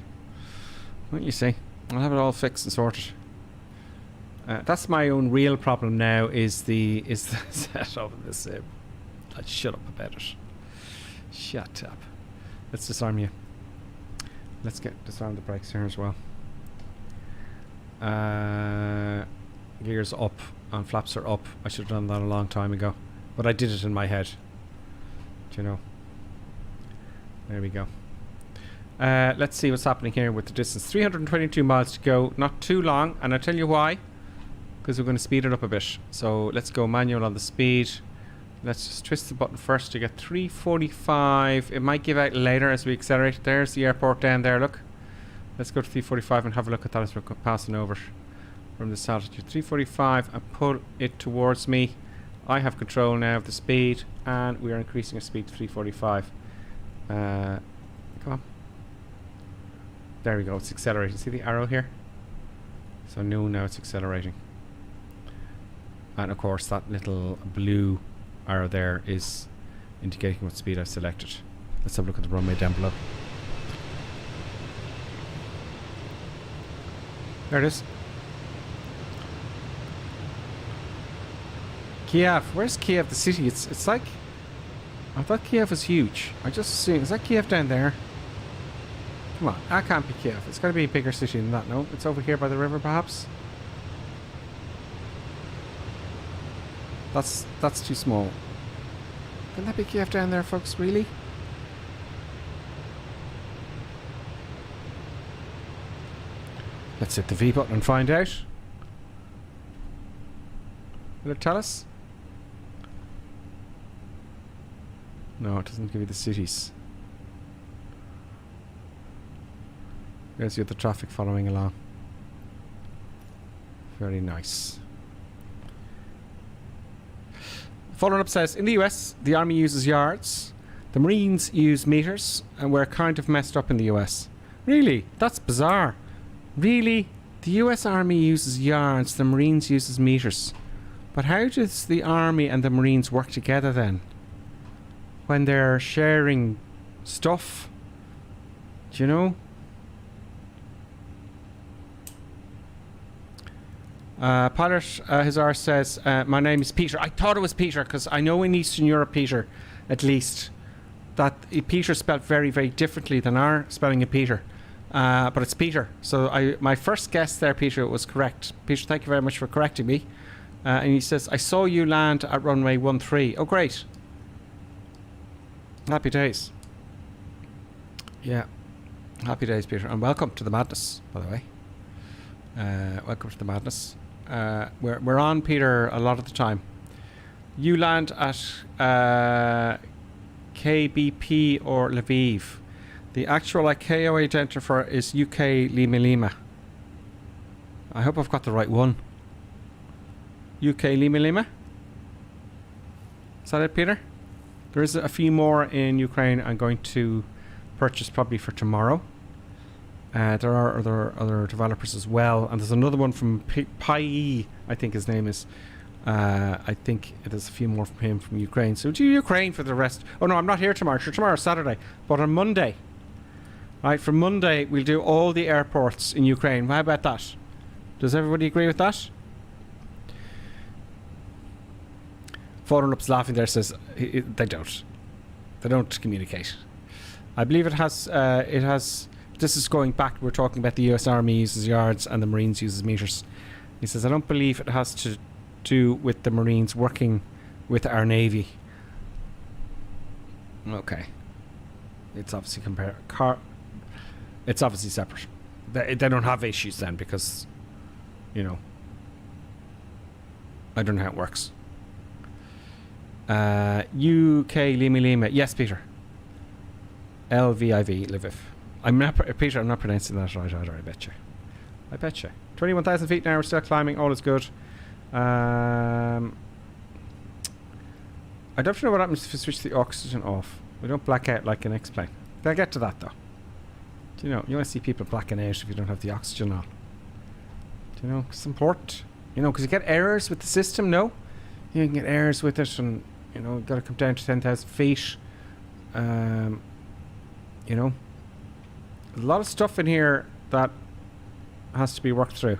Speaker 4: Wait till you see. I'll have it all fixed and sorted. That's my own real problem now. Is the setup of the sim. Let's shut up about it. Shut up. Let's disarm you. Let's disarm the brakes here as well. Gears up and flaps are up. I should have done that a long time ago, but I did it in my head. Do you know? There we go. Let's see what's happening here with the distance. 322 miles to go. Not too long, and I'll tell you why. Because we're going to speed it up a bit. So let's go manual on the speed. Let's just twist the button first to get 345. It might give out later as we accelerate. There's the airport down there, look. Let's go to 345 and have a look at that as we're passing over from this altitude. 345 and pull it towards me. I have control now of the speed, and we are increasing our speed to 345. Come on. There we go, it's accelerating. See the arrow here? So now it's accelerating. And of course that little blue arrow there is indicating what speed I've selected. Let's have a look at the runway down below. There it is. Kyiv. Where's Kyiv, the city? It's like... I thought Kyiv was huge. I just assumed... Is that Kyiv down there? Come on. That can't be Kyiv. It's got to be a bigger city than that, no? It's over here by the river, perhaps? That's too small. Can that be Kyiv down there, folks? Really? Let's hit the V button and find out. Will it tell us? No, it doesn't give you the cities. There's the other traffic following along. Very nice. Following up says, in the US, the Army uses yards, the Marines use meters, and we're kind of messed up in the US. Really? That's bizarre. Really? The US Army uses yards, the Marines uses meters. But how does the Army and the Marines work together then? When they're sharing stuff? Do you know? Pilot Hazar says, my name is Peter. I thought it was Peter because I know in Eastern Europe, Peter, at least, that Peter spelled very, very differently than our spelling of Peter. But it's Peter. So my first guess there, Peter, was correct. Peter, thank you very much for correcting me. And he says, I saw you land at runway 13. Oh, great. Happy days. Yeah. Happy days, Peter. And welcome to the madness, by the way. Welcome to the madness. We're on, Peter, a lot of the time. You land at KBP or Lviv. The actual ICAO identifier is UK Lima Lima. I hope I've got the right one. UK Lima Lima? Is that it, Peter? There is a few more in Ukraine I'm going to purchase probably for tomorrow. There are other developers as well, and there's another one from Pai, I think his name is. I think there's a few more from him from Ukraine. So to Ukraine for the rest. Oh no, I'm not here tomorrow. Sure, tomorrow's Saturday, but on Monday. Right, from Monday we'll do all the airports in Ukraine. How about that? Does everybody agree with that? Following Up's laughing there says they don't communicate. I believe it has. This is going back. We're talking about the US Army uses yards and the Marines uses meters. He says, I don't believe it has to do with the Marines working with our Navy. Okay. It's obviously it's obviously separate. They don't have issues then because, you know, I don't know how it works. UK Lima Lima. Yes, Peter. LVIV, Lviv. Peter, I'm not pronouncing that right, I bet you. 21,000 feet now, we're still climbing, all is good. I don't know what happens if you switch the oxygen off. We don't black out like an X-plane. I'll get to that though. Do you know, you want to see people blacking out if you don't have the oxygen on. Do you know, it's important. You know, because you get errors with the system, no? You can get errors with it and, you know, you've got to come down to 10,000 feet. You know. There's a lot of stuff in here that has to be worked through.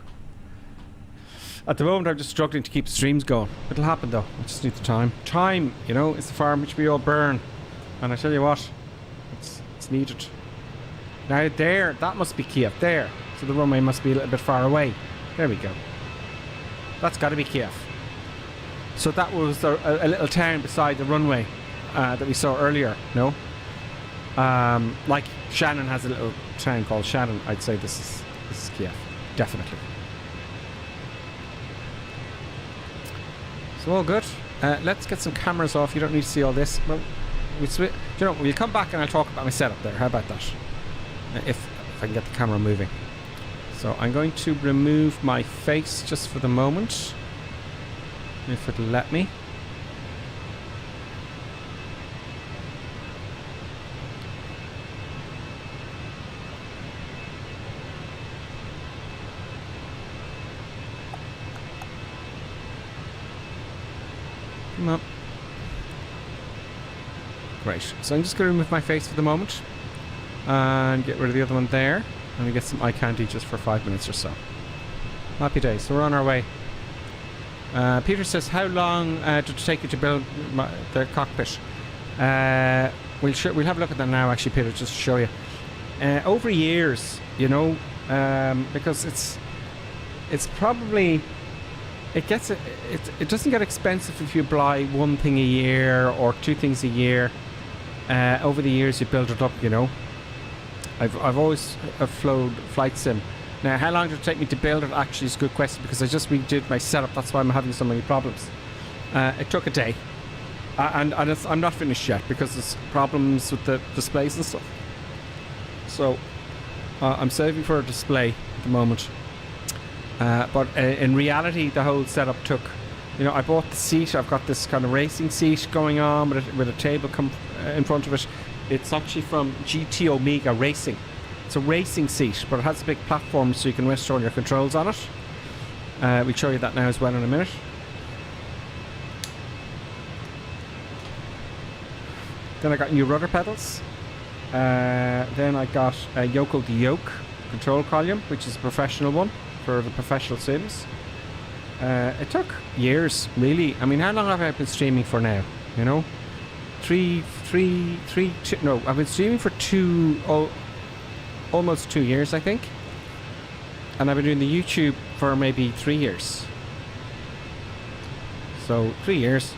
Speaker 4: At the moment I'm just struggling to keep the streams going. It'll happen though. I just need the time. Time, you know, is the fire which we all burn. And I tell you what, it's needed. Now there, that must be Kyiv, there. So the runway must be a little bit far away. There we go. That's got to be Kyiv. So that was a little town beside the runway that we saw earlier, no? Like Shannon has a little town called Shannon. I'd say this is Kyiv, definitely. So all good. Let's get some cameras off. You don't need to see all this. Well, we'll come back and I'll talk about my setup there. How about that? If I can get the camera moving. So I'm going to remove my face just for the moment, if it'll let me. Come up. Great. So I'm just going to remove my face for the moment and get rid of the other one there. And we get some eye candy just for 5 minutes or so. Happy days. So we're on our way. Peter says, how long did it take you to build the cockpit? We'll have a look at that now, actually, Peter, just to show you. Over years, you know, because it's probably... It doesn't get expensive if you buy one thing a year or two things a year. Over the years, you build it up, you know. I've always flown flight sim. Now, how long did it take me to build it? Actually, is a good question because I just redid my setup. That's why I'm having so many problems. It took a day, and I'm not finished yet because there's problems with the displays and stuff. So I'm saving for a display at the moment. But in reality, the whole setup took. You know, I bought the seat. I've got this kind of racing seat going on with a table in front of it. It's actually from GT Omega Racing. It's a racing seat, but it has a big platform so you can rest all your controls on it. We'll show you that now as well in a minute. Then I got new rudder pedals. Then I got a Yoko the Yoke control column, which is a professional one for the professional sims. It took years, really. I mean, how long have I been streaming for now? You know? No, I've been streaming for almost 2 years, I think. And I've been doing the YouTube for maybe 3 years. So 3 years.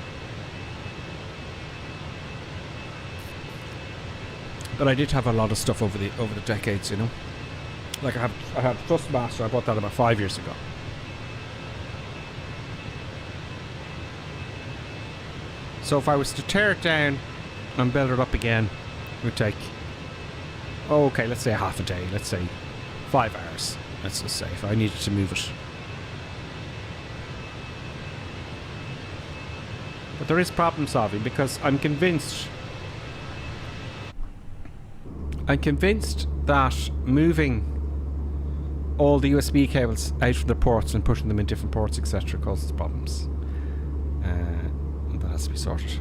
Speaker 4: But I did have a lot of stuff over the decades, you know. Like I have Thrustmaster. I bought that about 5 years ago. So if I was to tear it down and build it up again, it would take, okay, let's say half a day. Let's say 5 hours. Let's just say if I needed to move it. But there is problem solving because I'm convinced that moving all the USB cables out from the ports and putting them in different ports, etc., causes problems. That has to be sorted.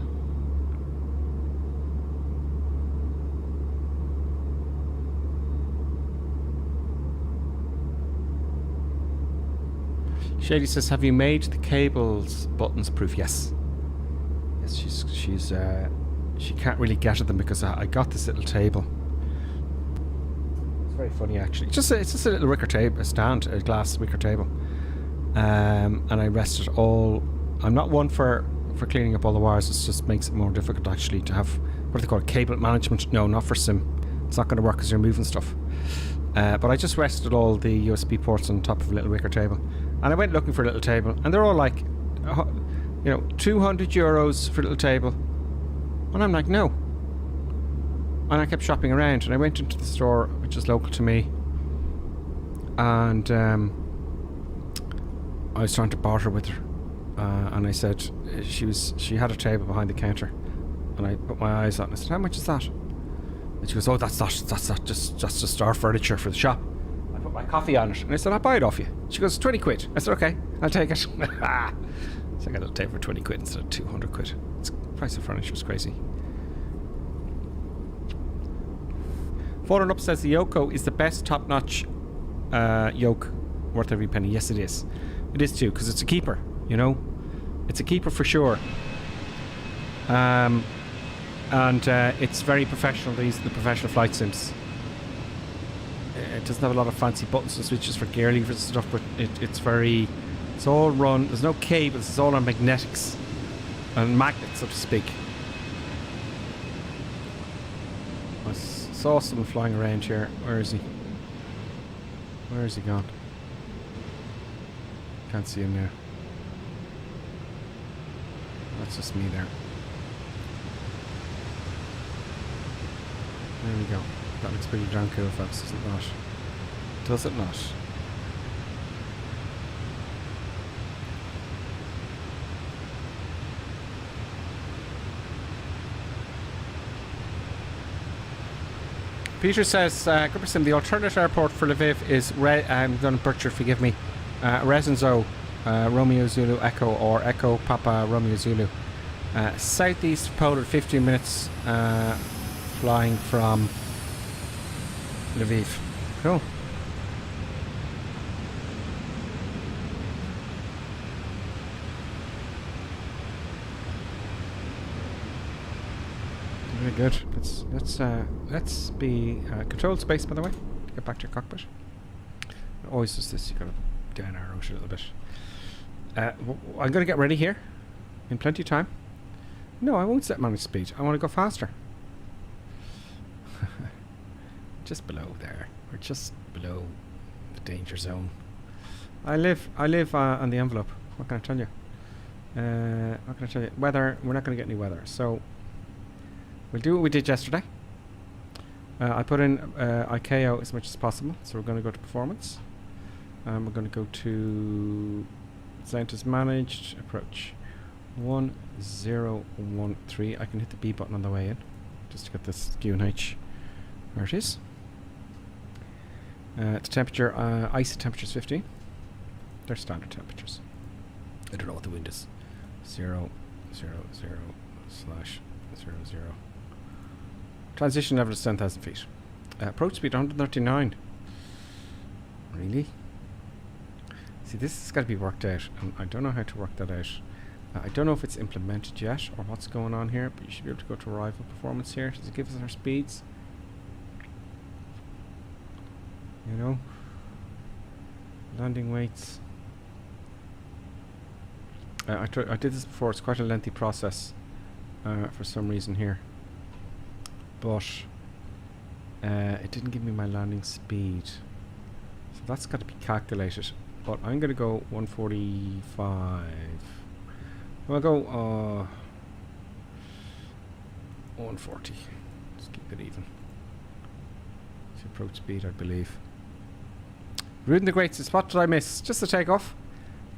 Speaker 4: Shady says, "Have you made the cables buttons proof?" Yes. Yes, she can't really get at them because I got this little table. It's very funny, actually. It's just a little wicker table, a glass wicker table, and I rested all. I'm not one for cleaning up all the wires. It just makes it more difficult actually to have what do they call it, cable management. No, not for sim. It's not going to work because you're moving stuff. But I just rested all the USB ports on top of a little wicker table, and I went looking for a little table, and they're all like, you know, €200 for a little table, and I'm like, no. And I kept shopping around, and I went into the store which is local to me, and I was trying to barter with her, and I said she had a table behind the counter, and I put my eyes on it and I said, how much is that? And she goes, oh, that's just our furniture for the shop. I put my coffee on it and I said, I'll buy it off you. She goes, 20 quid. I said, okay, I'll take it. So I got a little table for 20 quid instead of 200 quid. The price of furniture was crazy. Fallen Up says the Yoko is the best top-notch yoke worth every penny. Yes, it is. It is too, because it's a keeper, you know. It's a keeper for sure. And it's very professional. These are the professional flight sims. it doesn't have a lot of fancy buttons and switches for gear levers and stuff, but it's all run. There's no cables. It's all on magnetics and magnets, so to speak. I saw someone flying around here. Where is he? Where is he gone? Can't see him now. That's just me there. There we go. That looks pretty darn cool, folks, does it not? Does it not? Peter says, Gripperson, the alternate airport for Lviv is I'm going to butcher, forgive me. Rezenzo, Romeo Zulu Echo, or Echo Papa Romeo Zulu. Southeast Poland, 15 minutes flying from Lviv. Cool. Very good. Let's be controlled space, by the way. Get back to your cockpit. It always does this. You gotta down arrow it a little bit. I'm gonna get ready here in plenty of time. No, I won't set manage speed. I want to go faster. Just below there. We're just below the danger zone. I live on the envelope. What can I tell you? What can I tell you? Weather. We're not going to get any weather, so we'll do what we did yesterday. I put in ICAO as much as possible, so we're going to go to performance. We're going to go to Centers managed approach 1013. I can hit the B button on the way in just to get this QNH. There it is. The temperature, ISA temperature is 15. They're standard temperatures. I don't know what the wind is. 0, 0, 0, slash 0, 0. Transition level is 10,000 feet. Approach speed 139. Really? See, this has got to be worked out, and I don't know how to work that out. I don't know if it's implemented yet or what's going on here, but you should be able to go to arrival performance here. Does it give us our speeds? You know, landing weights. I did this before. It's quite a lengthy process for some reason here, but it didn't give me my landing speed, so that's got to be calculated. But I'm going to go 145. I'll go 140. Just keep it even. It's approach speed, I believe. Rudin the Great says, what did I miss? Just the takeoff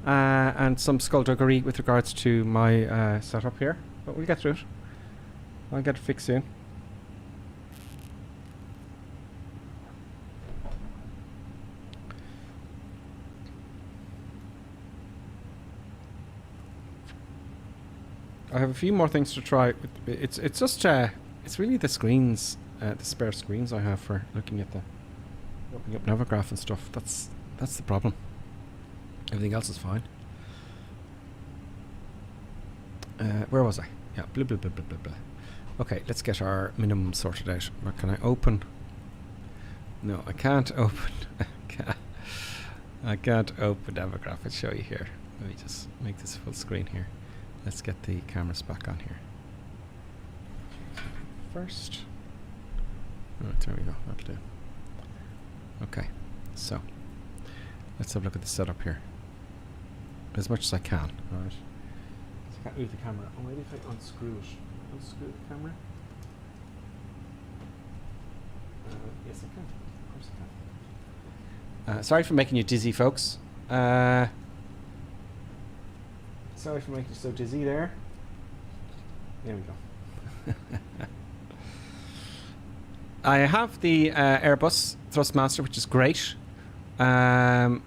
Speaker 4: and some skullduggery with regards to my setup here. But we'll get through it. I'll get it fixed soon. I have a few more things to try. It's just it's really the screens, the spare screens I have for looking up Navograph and stuff. That's the problem. Everything else is fine. Where was I? Yeah, blah blah blah blah blah blah. Okay, let's get our minimum sorted out. What can I open? No, I can't open. I can't open Navograph. I'll show you here. Let me just make this full screen here. Let's get the cameras back on here. First. Right, there we go. That'll do. Okay, so let's have a look at the setup here. As much as I can. Alright. So I can't move the camera. Oh, maybe if I unscrew it. Unscrew the camera? Yes, I can. Of course I can. Sorry for making you dizzy, folks. Sorry for making you so dizzy there. There we go. I have the Airbus Thrustmaster, which is great. And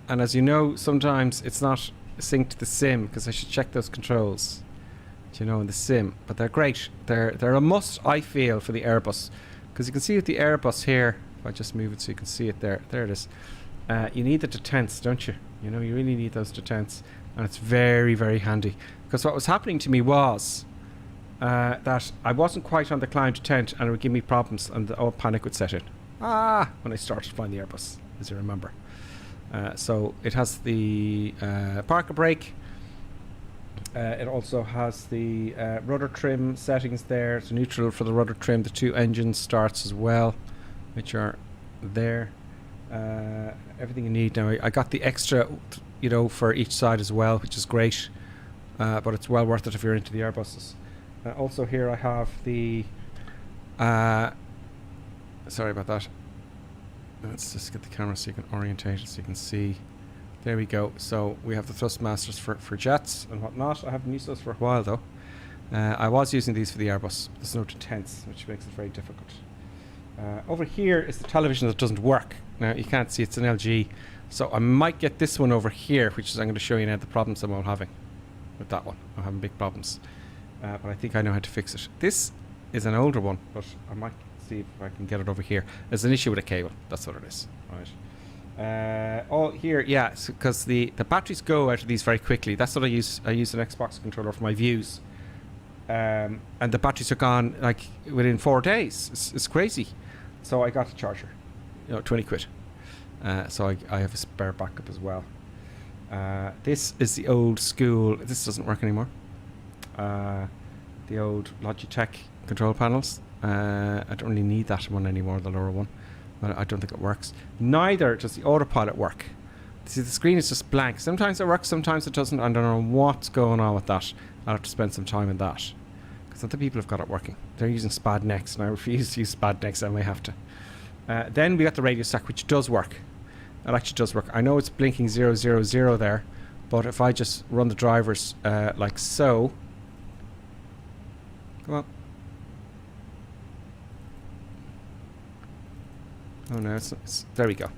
Speaker 4: as you know, sometimes it's not synced to the sim because I should check those controls, you know, in the sim. But they're great. They're a must, I feel, for the Airbus, because you can see with the Airbus here. If I just move it so you can see it there. There it is. You need the detents, don't you? You know, you really need those detents. And it's very, very handy. Because what was happening to me was that I wasn't quite on the climb to tent and it would give me problems and the panic would set in. when I started flying the Airbus, as you remember. So it has the parker brake. It also has the rudder trim settings there. It's neutral for the rudder trim. The 2 engine starts as well, which are there. Everything you need now. I got the extra, you know, for each side as well, which is great. But it's well worth it if you're into the Airbuses. Also here I have the sorry about that. Let's just get the camera so you can orientate it so you can see. There we go. So we have the thrustmasters for jets and whatnot. I haven't used those for a while though. I was using these for the Airbus. There's no tense, which makes it very difficult. Over here is the television that doesn't work. Now you can't see, it's an LG. So I might get this one over here, which is I'm going to show you now the problems I'm having with that one. I'm having big problems. But I think I know how to fix it. This is an older one, but I might see if I can get it over here. There's an issue with a cable. That's what it is. Right. Oh, here, yeah, because the batteries go out of these very quickly. That's what I use. I use an Xbox controller for my views. And the batteries are gone like within 4 days. It's crazy. So I got a charger. 20 quid. So I have a spare backup as well. This is the old school. This doesn't work anymore. The old Logitech control panels. I don't really need that one anymore, the lower one. But I don't think it works. Neither does the autopilot work. See, the screen is just blank. Sometimes it works, sometimes it doesn't. I don't know what's going on with that. I'll have to spend some time on that. Because other people have got it working. They're using SPAD Next, and I refuse to use SPAD Next. I may have to. Then we got the radio stack, which does work. It actually does work. I know it's blinking 000 there, but if I just run the drivers like so. Come on. Oh no, it's there we go.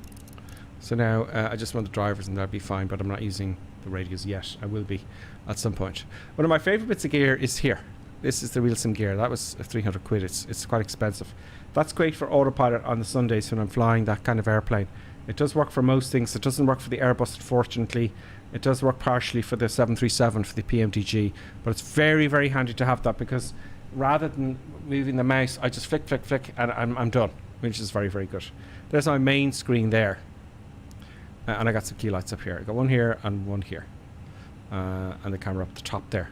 Speaker 4: So now I just run the drivers and that'll be fine, but I'm not using the radios yet. I will be at some point. One of my favorite bits of gear is here. This is the RealSim gear. That was 300 quid. It's quite expensive. That's great for autopilot on the Sundays when I'm flying that kind of airplane. It does work for most things. It doesn't work for the Airbus, unfortunately. It does work partially for the 737 for the PMDG, but it's very, very handy to have that because rather than moving the mouse, I just flick, flick, flick, and I'm done, which is very, very good. There's my main screen there. And I got some key lights up here. I got one here and one here. And the camera up the top there.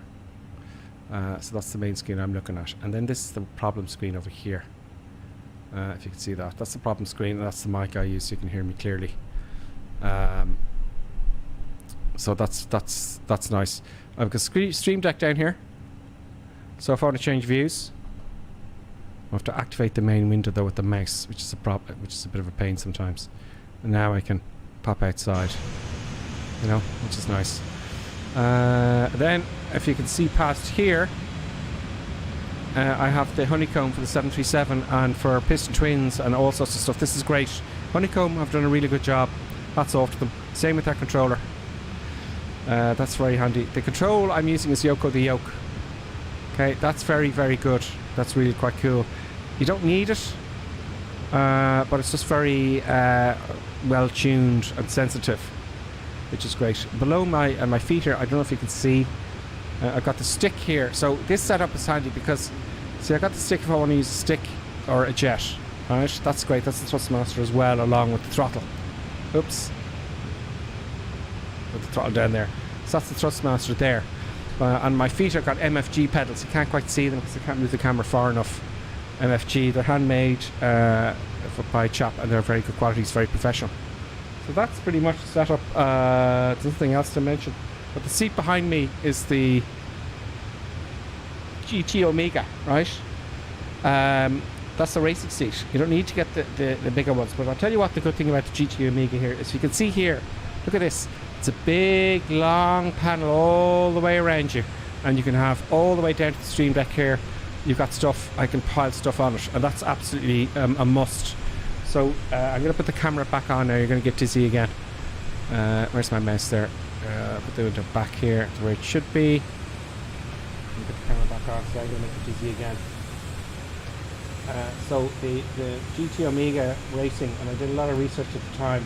Speaker 4: So that's the main screen I'm looking at. And then this is the problem screen over here. If you can see that. That's the problem screen, and that's the mic I use so you can hear me clearly. So that's nice. I've got Stream Deck down here. So if I want to change views, I have to activate the main window though with the mouse, which is a bit of a pain sometimes. And now I can pop outside, which is nice. Then if you can see past here, I have the honeycomb for the 737 and for piston twins and all sorts of stuff. This is great. Honeycomb have done a really good job. Hats off to them. Same with their controller. That's very handy. The control I'm using is Yoko the Yoke. Okay, that's very, very good. That's really quite cool. You don't need it, but it's just very well tuned and sensitive, which is great. Below my feet here, I don't know if you can see, I've got the stick here. So this setup is handy because, see, I got the stick if I want to use a stick or a jet. Alright, that's great. That's the thrustmaster as well, along with the throttle. Oops. With the throttle down there. So that's the thrustmaster there. And my feet have got MFG pedals. You can't quite see them because I can't move the camera far enough. MFG, they're handmade by a chap, and they're very good quality. It's very professional. So that's pretty much the setup. There's nothing else to mention. But the seat behind me is the GT Omega, right? That's the racing seat. You don't need to get the bigger ones. But I'll tell you what the good thing about the GT Omega here is you can see here, look at this. It's a big, long panel all the way around you. And you can have all the way down to the Stream Deck here. You've got stuff, I can pile stuff on it. And that's absolutely a must. So I'm going to put the camera back on now. You're going to get dizzy again. Where's my mouse there? Put the window back here to where it should be. Put the camera back on so I'm going to make it dizzy again. So the GT Omega Racing, and I did a lot of research at the time.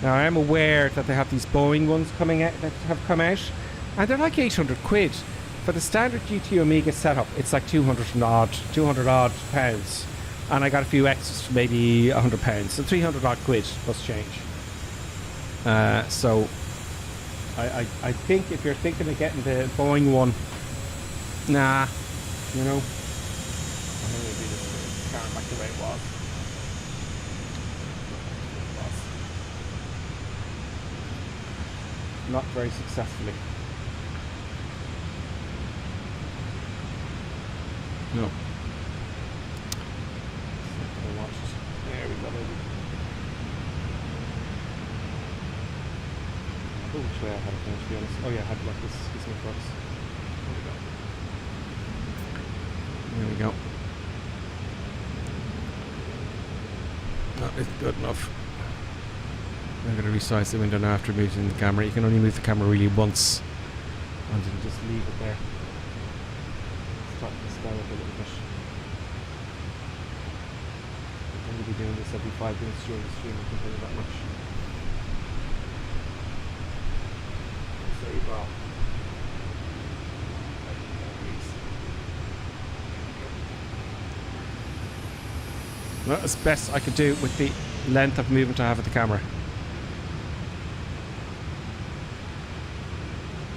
Speaker 4: Now I am aware that they have these Boeing ones coming out that have come out, and they're like 800 quid. For the standard GT Omega setup, it's like 200 odd pounds. And I got a few extras for maybe £100, so 300 odd quid plus change. So I think if you're thinking of getting the Boeing one, nah, you know. I'm going to do this camera back the way it was. Not very successfully. No. There we go, baby. Oh, which way I had it now, to be honest. Oh yeah, I had it like this. Gives me cross. There we go. That is good enough. I'm going to resize the window now after moving the camera. You can only move the camera really once, and you can just leave it there. Start the sky up a little bit. I'm going to be doing this every 5 minutes during the stream. I can tell you that much. Save off. Well, that's best I could do with the length of movement I have with the camera.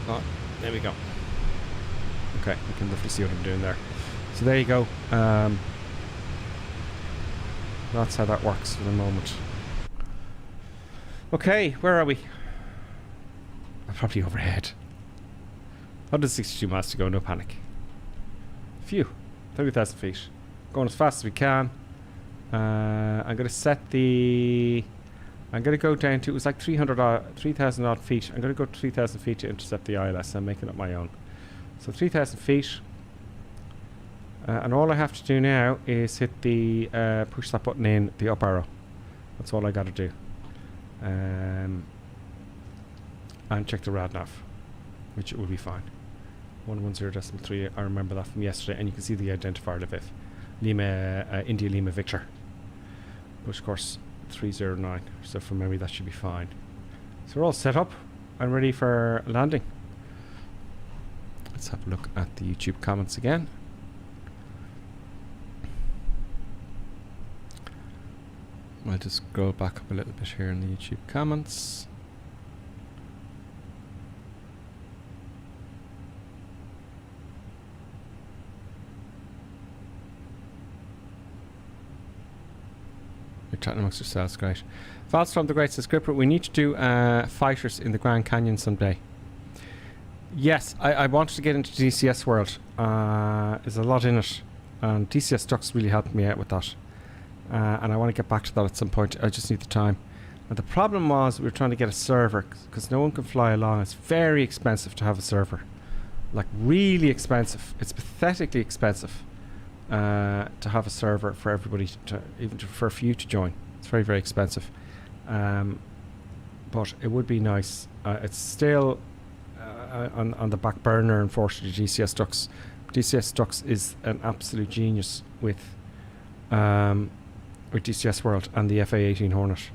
Speaker 4: Oh, there we go. Okay, you can roughly see what I'm doing there. So there you go. That's how that works for the moment. Okay, where are we? I'm probably overhead. 162 miles to go, no panic. Phew, 30,000 feet. Going as fast as we can. I'm going to set the... I'm going to go down to... It was like 3,000 odd feet. I'm going to go to 3,000 feet to intercept the ILS. I'm making up my own. So 3,000 feet. And all I have to do now is hit the... push that button in, the up arrow. That's all I got to do. And check the RadNav, which it will be fine. 110.3. I remember that from yesterday. And you can see the identifier Lviv. Lima, India Lima Victor. Push course 309. So from memory that should be fine. So we're all set up and ready for landing. Let's have a look at the YouTube comments again. I'll just scroll back up a little bit here in the YouTube comments. You're chatting amongst yourselves, great. Valstrom the Great says, Gripper, we need to do fighters in the Grand Canyon someday. Yes, I wanted to get into DCS world. There's a lot in it. And DCS Ducks really helped me out with that. And I want to get back to that at some point. I just need the time. And the problem was we were trying to get a server because no one can fly along. It's very expensive to have a server. Like really expensive. It's pathetically expensive to have a server for everybody, for a few to join. It's very, very expensive. But it would be nice. It's still on the back burner, unfortunately, DCS Ducks. DCS Ducks is an absolute genius with DCS World and the FA-18 Hornet.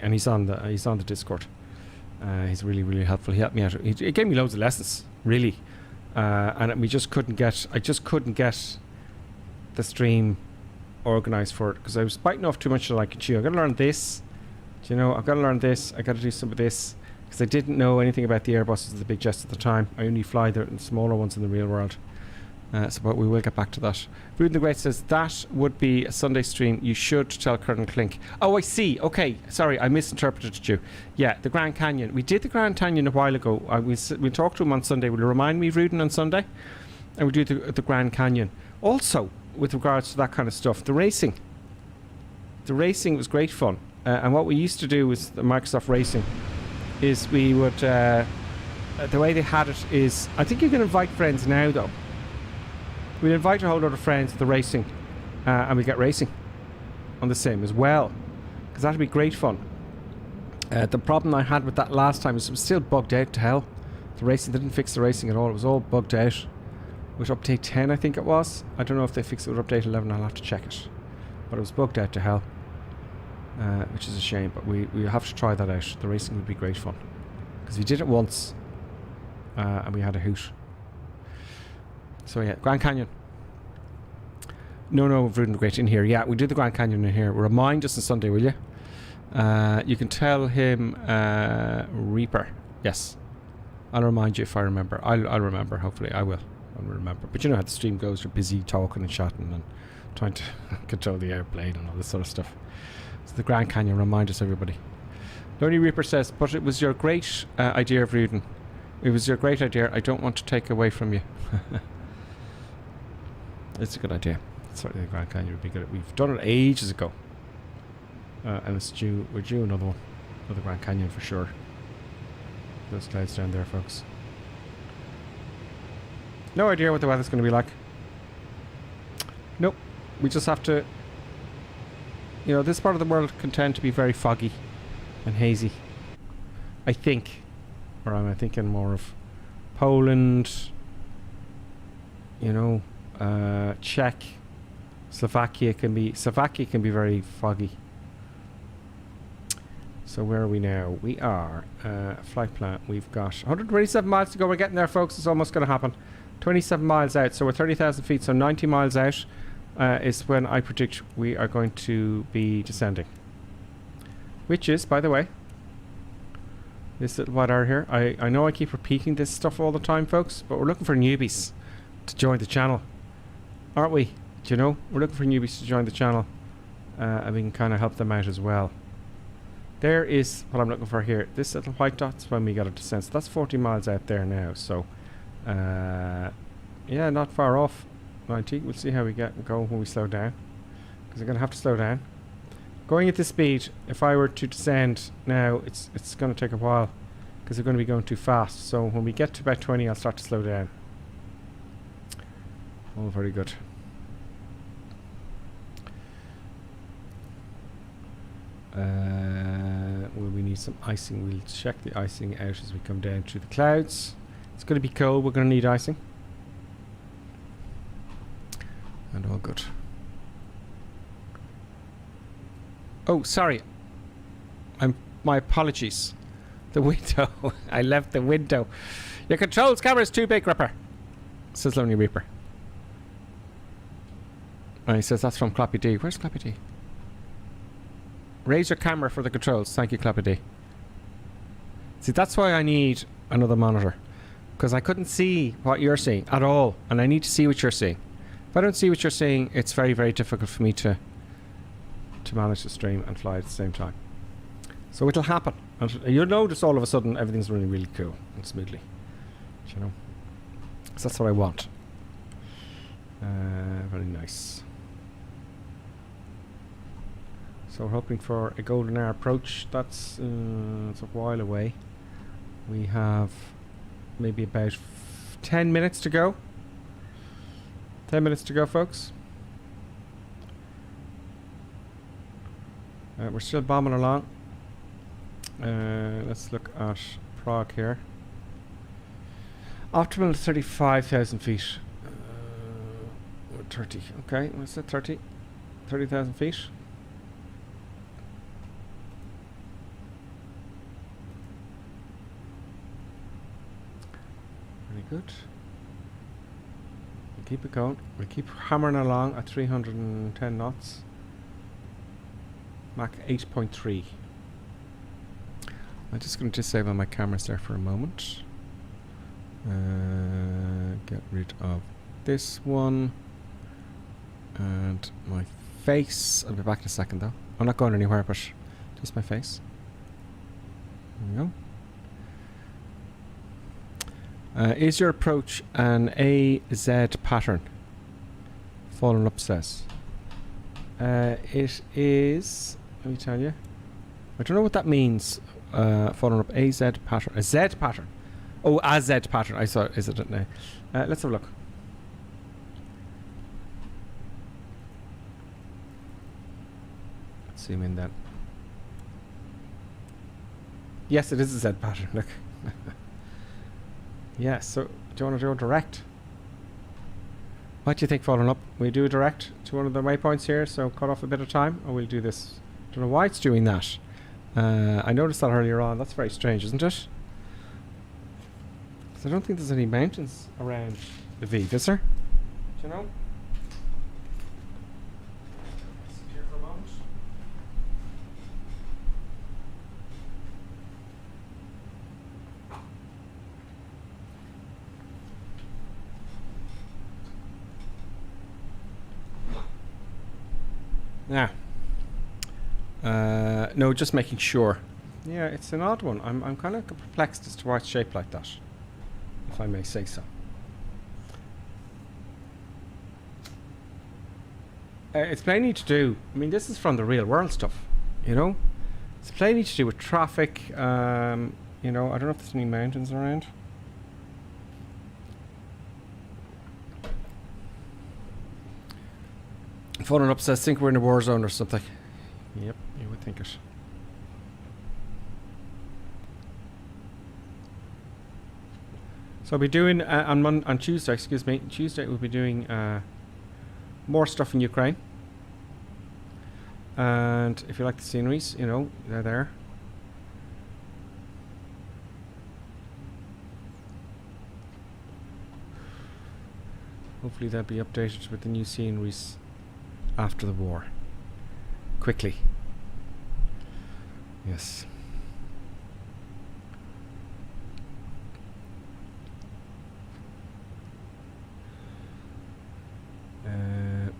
Speaker 4: And he's on the Discord. He's really, really helpful. He helped me out. He gave me loads of lessons, really. And we just couldn't get. I just couldn't get the stream organised for it because I was biting off too much to like chew. I got to learn this. Do you know? I've got to learn this. I got to do some of this because I didn't know anything about the Airbuses and the big jets at the time. I only fly the smaller ones in the real world. But we will get back to that. Rudin the Great says that would be a Sunday stream. You should tell Colonel Clink. Oh, I see. Okay, sorry, I misinterpreted you. Yeah, the Grand Canyon. We did the Grand Canyon a while ago. We'll talk to him on Sunday. Will you remind me, Rudin, on Sunday? And we'll do the Grand Canyon. Also, with regards to that kind of stuff, the racing. The racing was great fun. And what we used to do with the Microsoft Racing is we would... the way they had it is... I think you can invite friends now, though. We'd invite a whole lot of friends to the racing and we get racing on the sim as well because that'd be great fun. The problem I had with that last time is it was still bugged out to hell. The racing didn't fix the racing at all. It was all bugged out with update 10, I think it was. I don't know if they fixed it with update 11. I'll have to check it, but it was bugged out to hell, which is a shame, but we have to try that out. The racing would be great fun because we did it once and we had a hoot. So yeah, Grand Canyon. No, Vruden Great in here. Yeah, we do the Grand Canyon in here. Remind us on Sunday, will you? You can tell him Reaper. Yes. I'll remind you if I remember. I'll remember, hopefully. I'll remember. But you know how the stream goes. You're busy talking and chatting and trying to control the airplane and all this sort of stuff. So the Grand Canyon, remind us, everybody. Lonely Reaper says, but it was your great idea, Vruden. It was your great idea. I don't want to take away from you. It's a good idea. Certainly the Grand Canyon would be good. We've done it ages ago. And it's due. We're due another one. Another Grand Canyon for sure. Those clouds down there, folks. No idea what the weather's going to be like. Nope. We just have to... You know, this part of the world can tend to be very foggy and hazy. I think. Or I'm thinking more of Poland, you know, Czech, Slovakia can be very foggy. So where are we now? We are flight plan. We've got 127 miles to go. We're getting there, folks. It's almost going to happen. 27 miles out. So we're 30,000 feet. So 90 miles out is when I predict we are going to be descending. Which is, by the way, this little white arrow here. I know I keep repeating this stuff all the time, folks, but we're looking for newbies to join the channel. Aren't we? Do you know? We're looking for newbies to join the channel. And we can kind of help them out as well. There is what I'm looking for here. This little white dot's when we got a descent. So that's 40 miles out there now. So, yeah, not far off 90. We'll see how we go when we slow down. Because I'm going to have to slow down. Going at this speed, if I were to descend now, it's going to take a while. Because they're going to be going too fast. So when we get to about 20, I'll start to slow down. All very good. Will we need some icing? We'll check the icing out as we come down through the clouds. It's going to be cold. We're going to need icing. And all good. Oh, sorry. My apologies. The window. I left the window. Your controls camera is too big, Ripper. Says Lonely Reaper. And he says that's from Clappy D. Where's Clappy D? Raise your camera for the controls. Thank you, Clappy D. See, that's why I need another monitor. Because I couldn't see what you're seeing at all. And I need to see what you're seeing. If I don't see what you're seeing, it's very, very difficult for me to manage the stream and fly at the same time. So it'll happen. And you'll notice all of a sudden everything's running really cool and smoothly. You know? So that's what I want. Very nice. So we're hoping for a golden hour approach. That's it's a while away. We have maybe about 10 minutes to go. 10 minutes to go, folks. We're still bombing along. Let's look at Prague here. Optimal 35,000 feet. 30. Okay, what's that? 30? 30,000 feet. Very good. We'll keep it going. We'll keep hammering along at 310 knots. Mach 8.3. I'm just going to disable my cameras there for a moment. Get rid of this one. And my face. I'll be back in a second though. I'm not going anywhere, but just my face. There we go. Is your approach an AZ pattern? Fallen up says. It is. Let me tell you. I don't know what that means. Fallen up AZ pattern. A Z pattern. Oh, a Z pattern. I saw. Is it now? Let's have a look. Zoom in then. Yes, it is a Z pattern. Look. Yeah, so do you want to do a direct? What do you think, following up? We do a direct to one of the waypoints here, so cut off a bit of time, or we'll do this. Don't know why it's doing that. I noticed that earlier on. That's very strange, isn't it? So I don't think there's any mountains around Lviv, is there? Do you know? Yeah. No, just making sure. Yeah, it's an odd one. I'm kind of perplexed as to why it's shaped like that, if I may say so. It's plainly to do, I mean, this is from the real world stuff, you know? It's plainly to do with traffic, you know, I don't know if there's any mountains around. Phoning up says, think we're in a war zone or something. Yep, you would think it. So we'll be doing, on Tuesday, excuse me, Tuesday we'll be doing more stuff in Ukraine. And if you like the sceneries, you know, they're there. Hopefully they'll be updated with the new sceneries after the war. Quickly. Yes.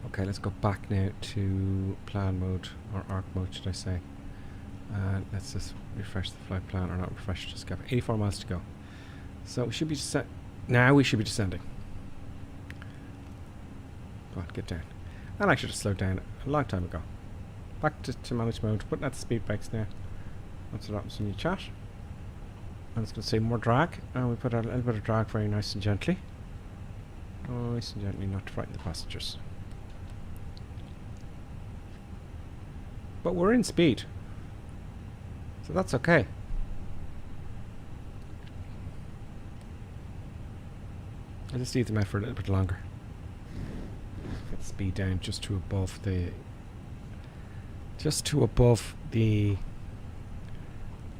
Speaker 4: Okay, let's go back now to plan mode, or arc mode should I say. Let's just refresh the flight plan, or not refresh, just go 84 miles to go. So we should be now we should be descending. Go on, get down. And I should have slowed down a long time ago. Back to manage mode, putting out the speed brakes now. That's what happens when you chat. And it's going to say more drag, and we put out a little bit of drag very nice and gently. Nice and gently, not to frighten the passengers. But we're in speed, so that's okay. I'll just leave them out for a little bit longer. Get the speed down just to above the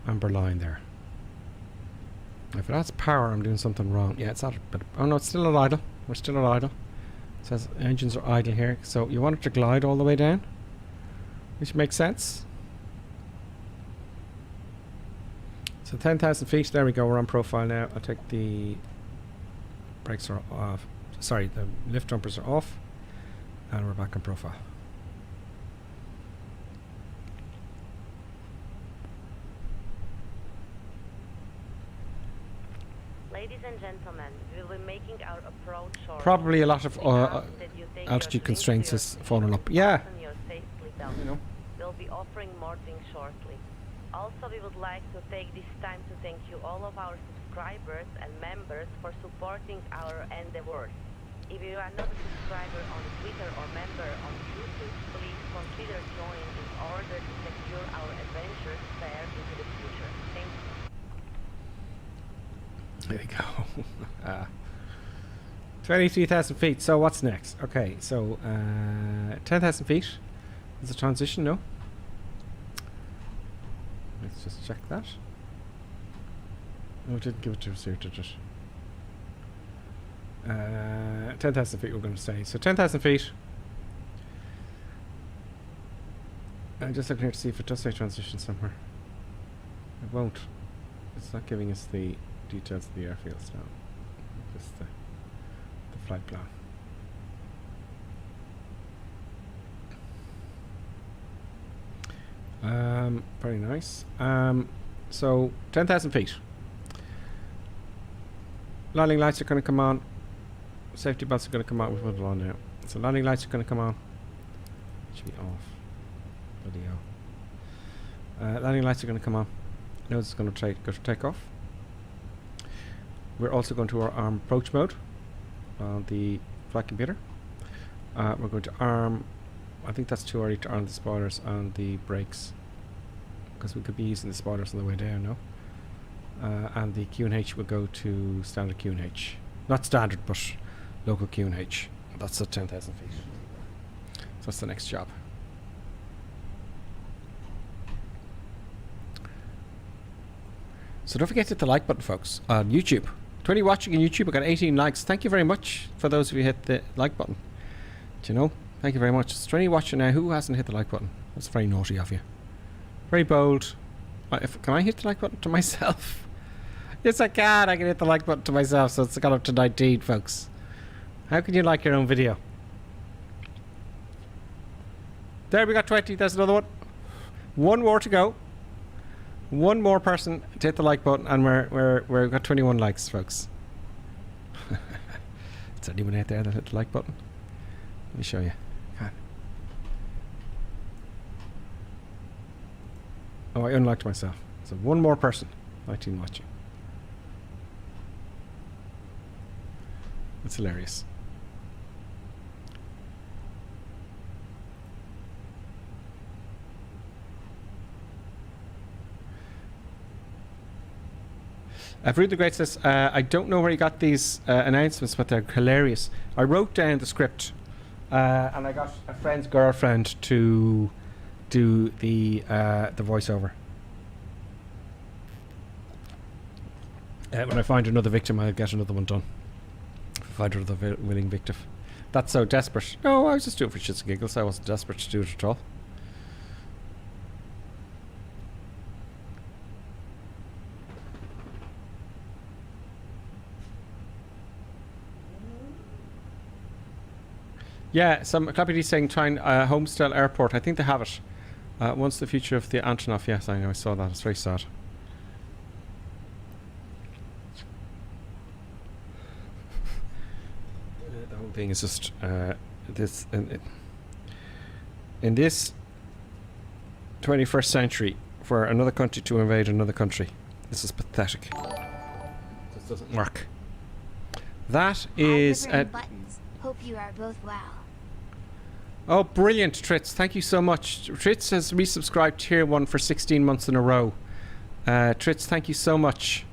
Speaker 4: amber line there. If that's power, I'm doing something wrong. Yeah, it's not. But oh no, it's still at idle. We're still at idle. It says engines are idle here. So you want it to glide all the way down, which makes sense. So 10,000 feet. There we go. We're on profile now. I'll take the brakes are off. Sorry, the lift jumpers are off, and we're back on profile.
Speaker 5: Ladies and gentlemen, we will be making our approach short.
Speaker 4: Probably a lot of altitude constraints is falling up. Yeah. You know.
Speaker 5: We'll be offering more things shortly. Also, we would like to take this time to thank you all of our subscribers and members for supporting our endeavors. If you are not a subscriber on Twitter or member on YouTube, please consider joining in order to secure our adventures fair into the future. Thank you.
Speaker 4: There we go. 23,000 feet. So what's next? Okay, so 10,000 feet. Is a transition, no? Let's just check that. No, it didn't give it to us here, did it? 10,000 feet we're going to say. So 10,000 feet. I'm just looking here to see if it does say transition somewhere. It won't. It's not giving us the details of the airfields now. Just the flight plan. Very nice. So 10,000 feet. Landing lights are going to come on. Safety belts are going to come on. We've put it on now. So landing lights are going to come on. It should be off. Bloody hell. Landing lights are going to come on. Nose is going to go to takeoff. We're also going to our arm approach mode on the flight computer. We're going to arm. I think that's too early to arm the spoilers and the brakes, because we could be using the spoilers on the way down, no? And the Q&H will go to standard Q&H. Not standard, but local Q&H. That's at 10,000 feet. So that's the next job. So don't forget to hit the like button, folks, on YouTube. 20 watching on YouTube. I got 18 likes. Thank you very much for those of you who hit the like button. Do you know? Thank you very much. It's 20 watching now. Who hasn't hit the like button? That's very naughty of you. Very bold. Can I hit the like button to myself? Yes, I can. I can hit the like button to myself. So it's got up to 19, folks. How can you like your own video? There, we got 20. There's another one. One more to go. One more person to hit the like button, and we've got 21 likes, folks. Is there anyone out there that hit the like button? Let me show you. Come on. Oh, I unliked myself. So one more person. 19 watching. It's hilarious. Ruth the Great says, I don't know where you got these announcements, but they're hilarious. I wrote down the script and I got a friend's girlfriend to do the voiceover. When I find another victim, I'll get another one done. If I find another willing victim. That's so desperate. No, I was just doing it for shits and giggles. I wasn't desperate to do it at all. Yeah, some Clappy saying trying Homestyle Airport. I think they have it. Once the future of the Antonov. Yes, I know. I saw that. It's very sad. The whole thing is just this in this 21st century for another country to invade another country. This is pathetic. This doesn't work. That is
Speaker 6: buttons. Hope you are both well.
Speaker 4: Oh, brilliant, Tritz. Thank you so much. Tritz has resubscribed Tier 1 for 16 months in a row. Tritz, thank you so much.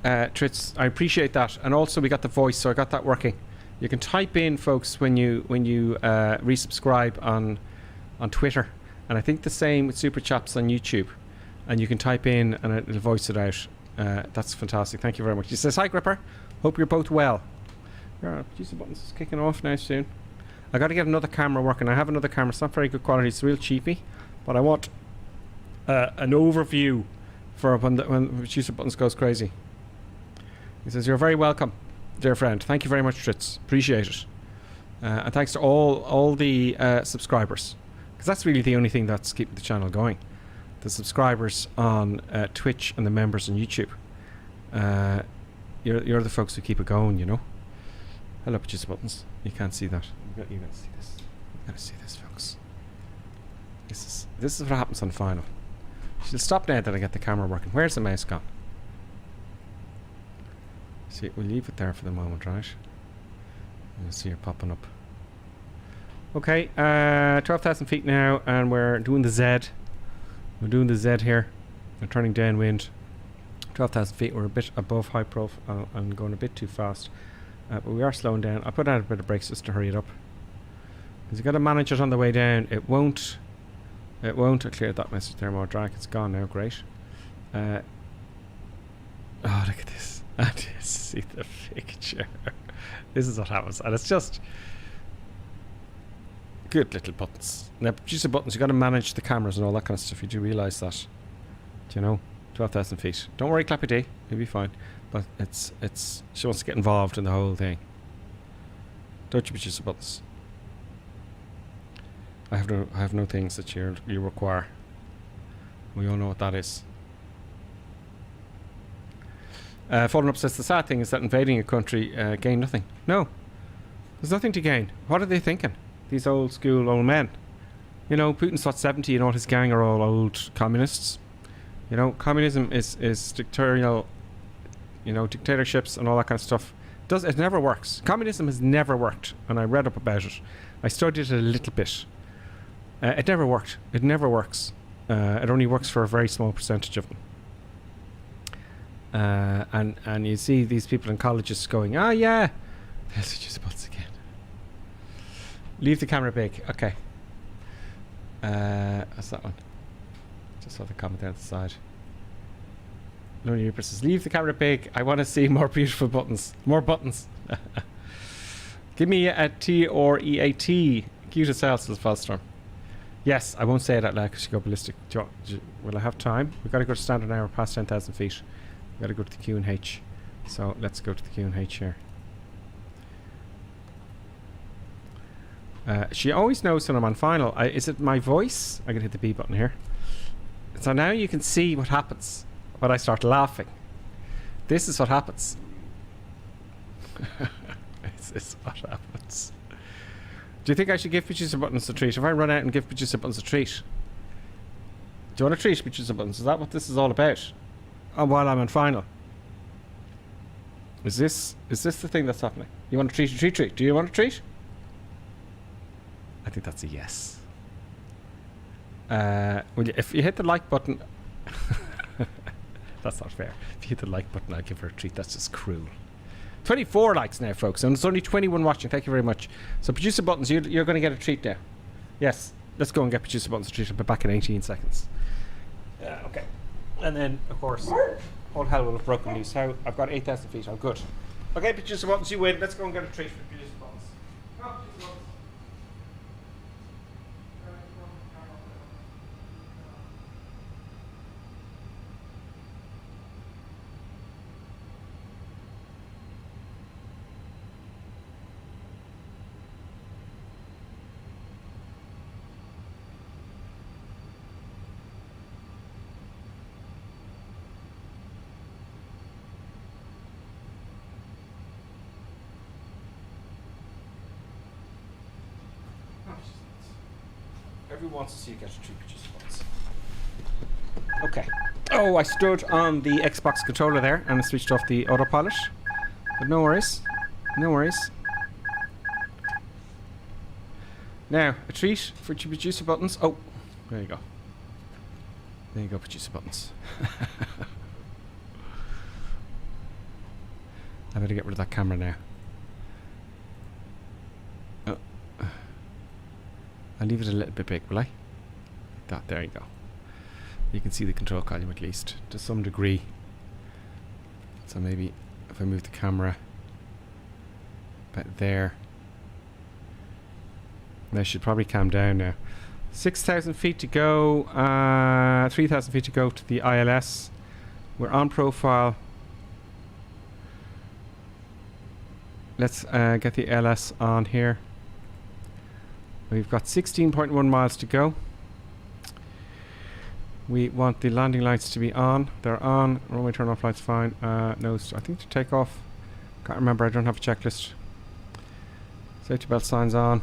Speaker 4: Tritz, I appreciate that. And also we got the voice, so I got that working. You can type in, folks, when you resubscribe on Twitter. And I think the same with Super Chaps on YouTube. And you can type in and it'll voice it out. That's fantastic. Thank you very much. He says, hi, Gripper. Hope you're both well. Yeah, the buttons is kicking off now soon. I got to get another camera working. I have another camera. It's not very good quality. It's real cheapy, but I want an overview for when Producer Buttons goes crazy. He says, "You're very welcome, dear friend. Thank you very much, Tritz. Appreciate it, and thanks to all the subscribers, because that's really the only thing that's keeping the channel going. The subscribers on Twitch and the members on YouTube. You're the folks who keep it going, you know." Hello, Producer Buttons. You can't see that. You gotta see this. You gotta see this, folks. This is what happens on final. She'll stop now that I get the camera working. Where's the mouse gone? See, we'll leave it there for the moment, right? You'll see her popping up. Okay, 12,000 feet now, and we're doing the Z. We're doing the Z here. We're turning downwind. 12,000 feet. We're a bit above high profile and going a bit too fast. But we are slowing down. I put out a bit of brakes just to hurry it up. Because you've got to manage it on the way down. It won't. I cleared that message there, more drag. It's gone now. Great. Oh, look at this. I just see the picture. This is what happens. And it's just good little buttons. Now, Producer Buttons, you've got to manage the cameras and all that kind of stuff. You do realise that. Do you know? 12,000 feet. Don't worry, Clappy D. You'll be fine. But it's she wants to get involved in the whole thing. Don't you, Producer Buttons? I have no things that you require. We all know what that is. Fallen Up says the sad thing is that invading a country gain nothing. No, there's nothing to gain. What are they thinking? These old school old men. You know, Putin's got 70 and all his gang are all old communists. You know, communism is dictatorial. You know, dictatorships and all that kind of stuff. It never works. Communism has never worked, and I read up about it. I studied it a little bit. It never worked. It never works. It only works for a very small percentage of them. And you see these people in colleges going, "Ah, yeah." There's just buttons again. Leave the camera big. Okay. That's that one. Just saw the comment there on the side. Lonely Reaper says, "Leave the camera big. I want to see more beautiful buttons. More buttons." Give me a T or EAT. Cute as hell, says Fallstorm. Yes, I won't say it out loud because you go ballistic. Will I have time? We've got to go to standard now. We're past 10,000 feet. We've got to go to the Q&H. So let's go to the Q&H here. She always knows when I'm on final. Is it my voice? I'm going to hit the B button here. So now you can see what happens when I start laughing. This is what happens. This is what happens. Do you think I should give Producer Buttons a treat? If I run out and give Producer Buttons a treat. Do you want a treat, Producer Buttons? Is that what this is all about? Oh, while I'm on final. Is this the thing that's happening? You want a treat? Do you want a treat? I think that's a yes. If you hit the like button... That's not fair. If you hit the like button, I'll give her a treat. That's just cruel. 24 likes now, folks. And it's only 21 watching. Thank you very much. So, Producer Buttons, you're going to get a treat now. Yes. Let's go and get Producer Buttons a treat. I'll be back in 18 seconds. Okay. And then, of course, all hell will have broken loose. I've got 8,000 feet. I'm good. Okay, Producer Buttons, you win. Let's go and get a treat for Producer Buttons. Come on, Producer Buttons. Everyone wants to see you get a treat, Producer Buttons. Okay. Oh, I stood on the Xbox controller there and I switched off the autopilot. But no worries. No worries. Now, a treat for Producer Buttons. Oh, there you go. There you go, Producer Buttons. I better get rid of that camera now. I'll leave it a little bit big, will I? Like that, there you go. You can see the control column at least, to some degree. So maybe if I move the camera about there. I should probably calm down now. 6,000 feet to go, 3,000 feet to go to the ILS. We're on profile. Let's get the LS on here. We've got 16.1 miles to go. We want the landing lights to be on. They're on. Runway turn off lights fine. No, I think to take off. Can't remember. I don't have a checklist. Safety belt signs on.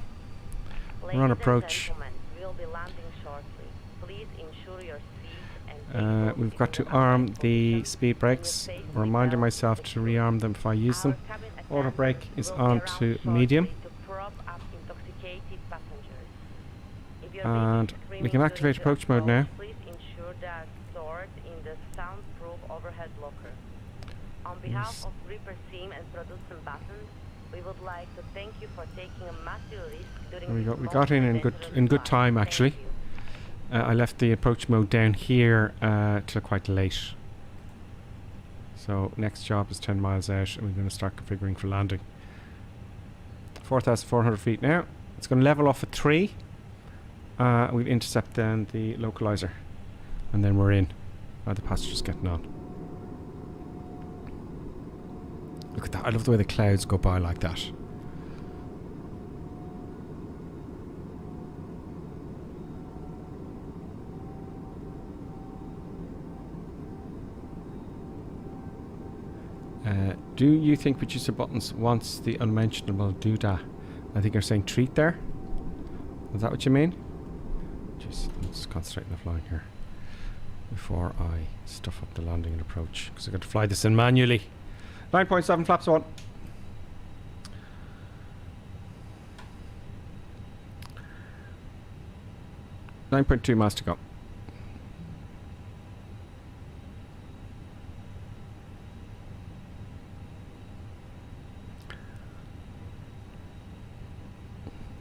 Speaker 4: We're on approach.
Speaker 5: We'll be landing shortly. Please ensure your seat and
Speaker 4: we've got to arm the speed brakes. I'm reminding myself to rearm them if I use them. Auto brake is on to medium. And we can activate approach mode now.
Speaker 5: Please ensure they are stored in the soundproof overhead locker. On behalf of Reaper Team and Production Buttons, we would like to thank you for taking a massive risk during
Speaker 4: there we go. We got in good time actually. I left the approach mode down here till quite late. So next job is 10 miles out and we're going to start configuring for landing. 4,400 feet now. It's going to level off at 3. We'll intercept then the localizer and then we're in. The passengers getting on. Look at that. I love the way the clouds go by like that. Do you think Producer Buttons wants the unmentionable doodah? I think you're saying treat there. Is that what you mean? Just let's concentrate on the flying here before I stuff up the landing and approach, because I've got to fly this in manually. 9.7 flaps on. $9.2 miles to go.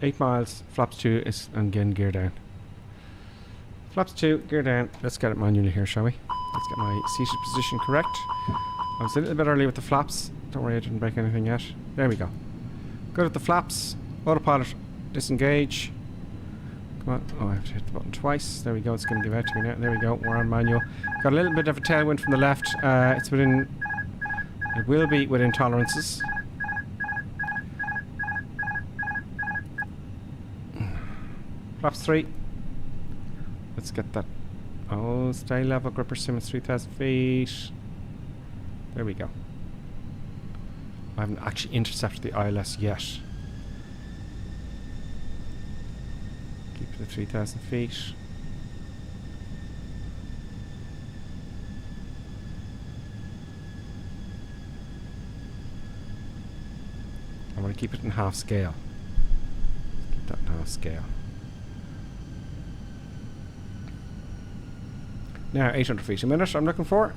Speaker 4: Eight miles, flaps 2 is, and again gear down. Flaps 2, gear down. Let's get it manually here, shall we? Let's get my seated position correct. I was a little bit early with the flaps. Don't worry, I didn't break anything yet. There we go. Good at the flaps. Autopilot, disengage. Come on. Oh, I have to hit the button twice. There we go. It's going to give out to me now. There we go. We're on manual. Got a little bit of a tailwind from the left. It's within... It will be within tolerances. Flaps 3. Let's get that. Oh, stay level. Gripper Simmons 3,000 feet. There we go. I haven't actually intercepted the ILS yet. Keep it at 3,000 feet. I want to keep it in half scale. Let's keep that in half scale. Now 800 feet a minute I'm looking for.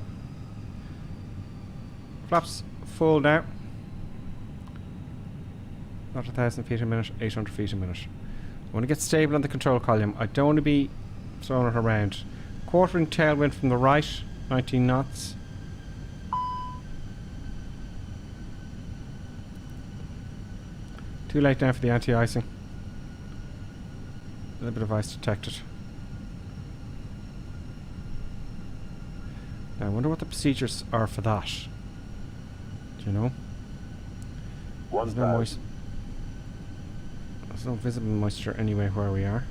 Speaker 4: Flaps full now. Not 1,000 feet a minute, 800 feet a minute. I want to get stable on the control column. I don't want to be throwing it around. Quartering tailwind from the right, 19 knots. Too late now for the anti-icing. A little bit of ice detected. Now I wonder what the procedures are for that. Do you know? There's no moisture. There's no visible moisture anyway where we are.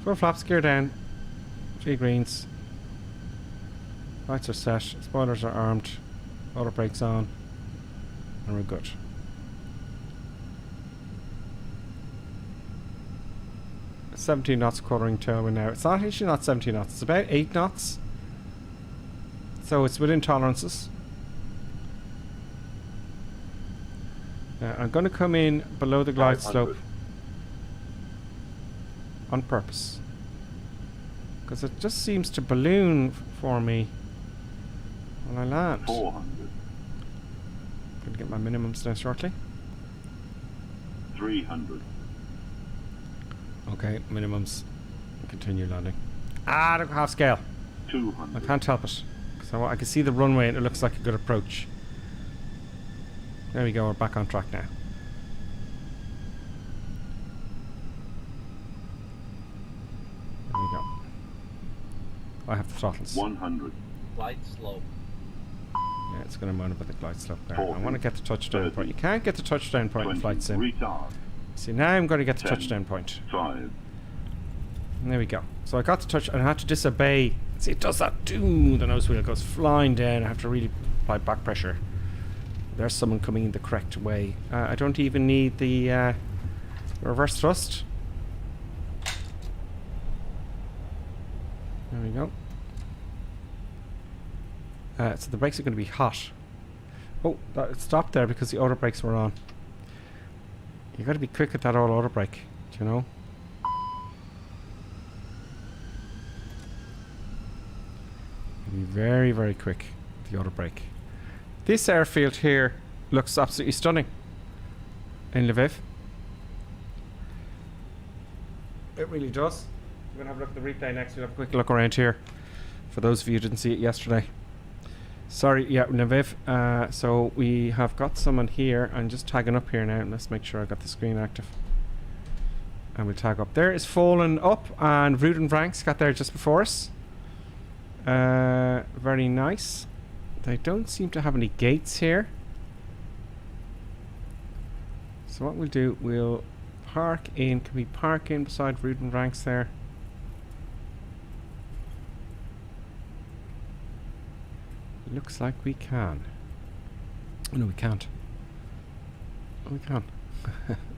Speaker 4: Full flaps, gear down. 3 greens. Lights are set, spoilers are armed, auto brakes on, and we're good. It's 17 knots quartering tailwind now. It's not actually not 17 knots, it's about 8 knots. So it's within tolerances. I'm going to come in below the glide slope on purpose. Because it just seems to balloon for me when I land.
Speaker 2: 400.
Speaker 4: Going to get my minimums now shortly.
Speaker 2: 300.
Speaker 4: Okay, minimums. Continue landing. Ah, look, half scale.
Speaker 2: 200.
Speaker 4: I can't help it. So I can see the runway and it looks like a good approach. There we go, we're back on track now. There we go. I have the throttles.
Speaker 2: 100.
Speaker 7: Glide slope.
Speaker 4: Yeah, it's going to moan about the glide slope there.
Speaker 2: 40,
Speaker 4: I want to get the touchdown point. You can't get the touchdown point in
Speaker 2: 20.
Speaker 4: flight sim.
Speaker 2: Retard.
Speaker 4: See, now I'm going to get the
Speaker 2: 10,
Speaker 4: touchdown point.
Speaker 2: 5.
Speaker 4: And there we go. So I got the touch and I had to disobey. See, it does that. Doom, the nose wheel goes flying down. I have to really apply back pressure. There's someone coming in the correct way. I don't even need the reverse thrust. There we go. So the brakes are going to be hot. Oh, it stopped there because the auto brakes were on. You got to be quick at that auto brake, do you know? Be very, very quick with the auto brake. This airfield here looks absolutely stunning in Lviv. It really does. We're going to have a look at the replay next. We'll have a quick look around here for those of you who didn't see it yesterday. Sorry, yeah, Lviv. So we have got someone here. I'm just tagging up here now. Let's make sure I got the screen active. And we'll tag up. There is Fallen up, and Ruden Franks got there just before us. Very nice. They don't seem to have any gates here. So what we'll do, we'll park in. Can we park in beside Ruden Franks there? Looks like we can. Oh, no, we can't. Oh, we can.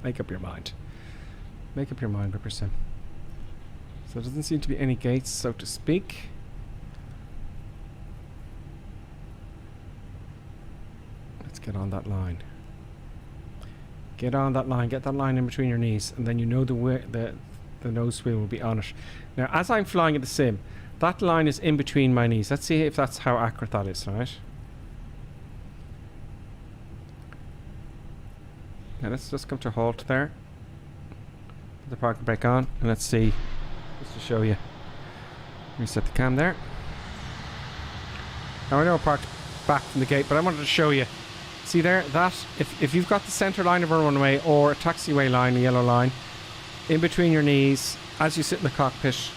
Speaker 4: Make up your mind. Make up your mind, Ripper Sim. So there doesn't seem to be any gates, so to speak. Let's get on that line. Get on that line. Get that line in between your knees, and then you know the nose wheel will be on it. Now, as I'm flying in the sim, that line is in between my knees. Let's see if that's how accurate that is, right? Now let's just come to a halt there. Put the parking brake on, and let's see, just to show you. Reset the cam there. Now I know I parked back from the gate, but I wanted to show you. See there, that, if you've got the centre line of a runway or a taxiway line, a yellow line, in between your knees, as you sit in the cockpit,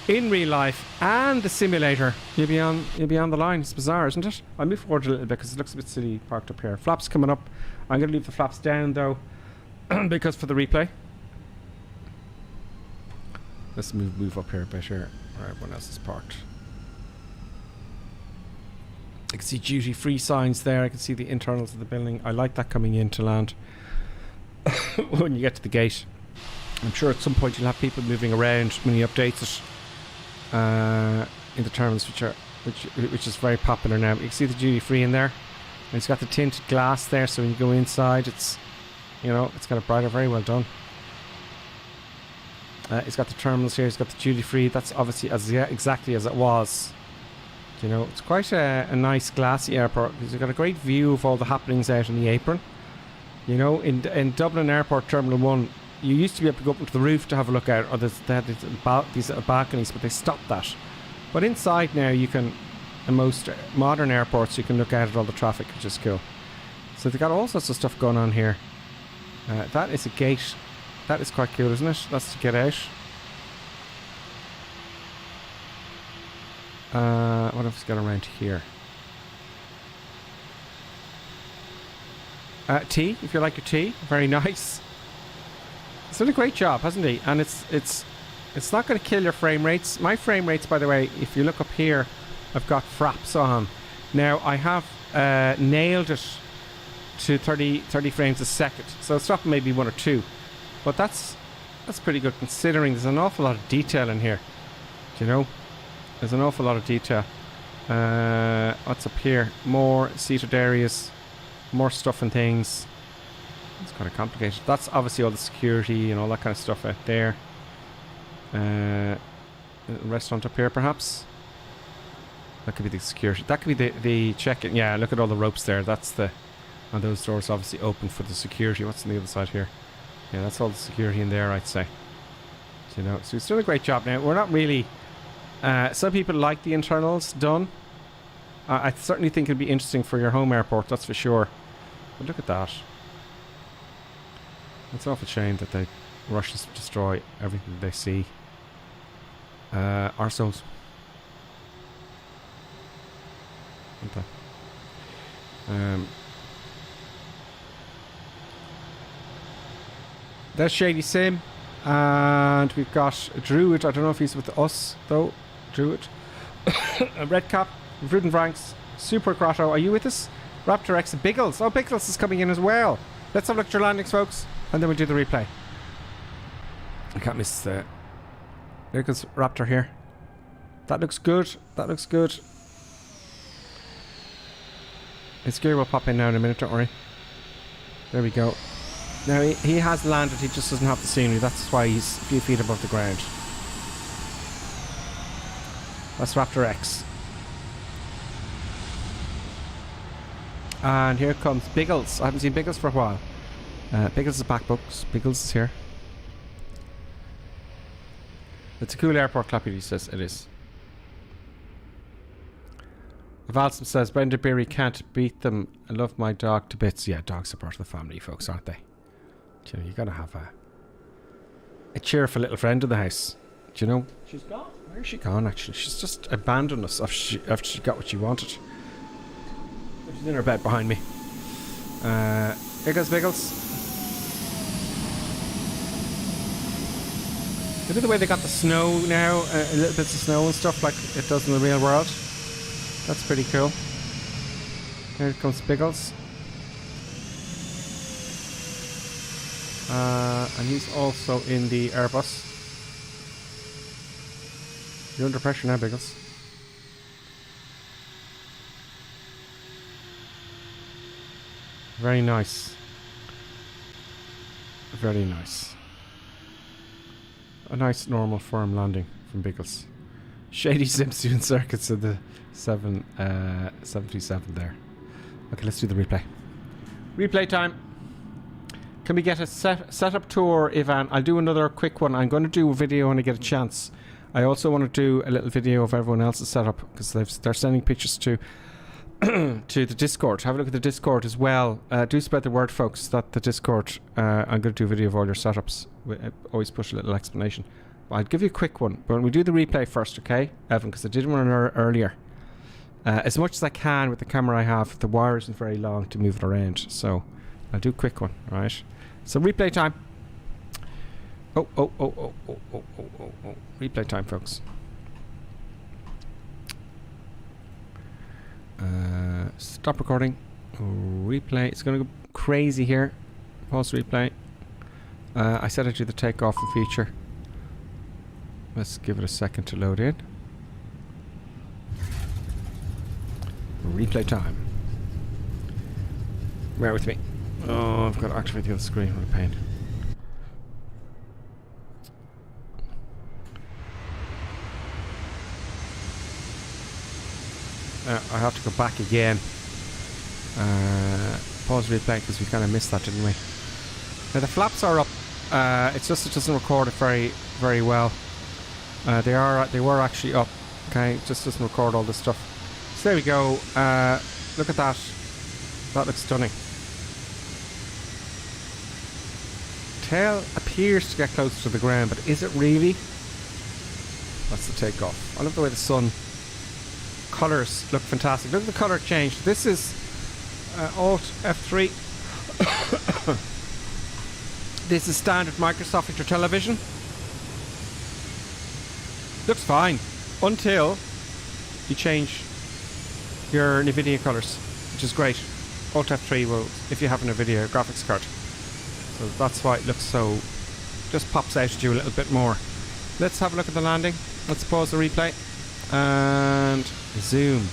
Speaker 4: in real life and the simulator, you'll be on the line. It's bizarre, isn't it? I'll move forward a little bit because it looks a bit silly parked up here. Flaps coming up. I'm going to leave the flaps down though because for the replay. Let's move up here a bit here where everyone else is parked. I can see duty free signs there. I can see the internals of the building. I like that coming in to land when you get to the gate. I'm sure at some point you'll have people moving around when he updates it in the terminals, which is very popular now. You can see the duty free in there. And it's got the tinted glass there, so when you go inside, it's, you know, it's got a brighter. Very well done. It's got the terminals here. It's got the duty free. That's obviously exactly as it was. You know, it's quite a nice glassy airport because you've got a great view of all the happenings out in the apron. You know, in Dublin Airport Terminal 1, you used to be able to go up into the roof to have a look out, or they had these balconies, but they stopped that. But inside now, you can, in most modern airports, you can look out at all the traffic, which is cool. So they've got all sorts of stuff going on here. That is a gate. That is quite cool, isn't it? That's to get out. What else got around here? Tea, if you like your tea. Very nice. He's done a great job, hasn't he? And it's not going to kill your frame rates. My frame rates, by the way, if you look up here, I've got fraps on. Now, I have nailed it to 30 frames a second. So it's dropping maybe 1 or 2. But that's pretty good considering there's an awful lot of detail in here. Do you know? There's an awful lot of detail. What's up here? More seated areas. More stuff and things. It's kind of complicated. That's obviously all the security and all that kind of stuff out there. Restaurant up here, perhaps. That could be the security. That could be the check-in. Yeah, look at all the ropes there. That's the... And those doors obviously open for the security. What's on the other side here? Yeah, that's all the security in there, I'd say. You know, so he's doing a great job now. We're not really... some people like the internals done. I certainly think it'd be interesting for your home airport, that's for sure. But look at that. It's an awful shame that they rush to destroy everything they see. Arseholes. Okay. There's Shady Sim. And we've got Druid. I don't know if he's with us, though. Druid. A Red Cap. Vruden Franks. Super Grotto. Are you with us? Raptor X. Biggles. Oh, Biggles is coming in as well. Let's have a look at your landings, folks. And then we'll do the replay. I can't miss the... There goes Raptor here. That looks good. That looks good. His gear will pop in now in a minute, don't worry. There we go. Now he has landed, he just doesn't have the scenery. That's why he's a few feet above the ground. That's Raptor X. And here comes Biggles. I haven't seen Biggles for a while. Biggles is back, folks. Biggles is here. It's a cool airport, Clappy, he says. It is. Valsam says, Brenda Beery can't beat them. I love my dog to bits. Yeah, dogs are part of the family, folks, aren't they? Do you know, you gotta have a cheerful little friend in the house. Do you know? She's gone. Where's she gone, actually? She's just abandoned us after she got what she wanted. She's in her bed behind me. Here goes Biggles. Look at the way they got the snow now. A little bits of snow and stuff like it does in the real world. That's pretty cool. Here comes Biggles. And he's also in the Airbus. You're under pressure now, Biggles. Very nice. Very nice. A nice, normal, firm landing from Biggles. Shady Sims doing circuits of the 737 there. Okay, let's do the replay. Replay time. Can we get a setup tour, Ivan? I'll do another quick one. I'm going to do a video when I get a chance. I also want to do a little video of everyone else's setup because they're sending pictures to to the Discord. Have a look at the Discord as well. Do spread the word, folks, that the Discord, I'm going to do a video of all your setups. I always push a little explanation. I'll give you a quick one. But when we do the replay first, okay, Evan, because I did one earlier. As much as I can with the camera I have, the wire isn't very long to move it around. So I'll do a quick one, alright? So replay time. Oh. Replay time, folks. Stop recording. Replay. It's going to go crazy here. Pause replay. I said I'd do the takeoff in future. Let's give it a second to load in. Replay time. Bear with me. Oh, I've got to activate the other screen. What a pain. I have to go back again. Pause replay because we kind of missed that, didn't we? Now the flaps are up. It's just it doesn't record it very well. They were actually up. Okay, it just doesn't record all this stuff. So there we go. Look at that. That looks stunning. Tail appears to get close to the ground, but is it really? That's the takeoff. I love the way the sun colours look fantastic. Look at the colour change. This is Alt F3. This is standard Microsoft with your television. Looks fine until you change your NVIDIA colours, which is great. Alt F3 will, if you have an NVIDIA graphics card. So that's why it looks so, just pops out at you a little bit more. Let's have a look at the landing. Let's pause the replay and zoom.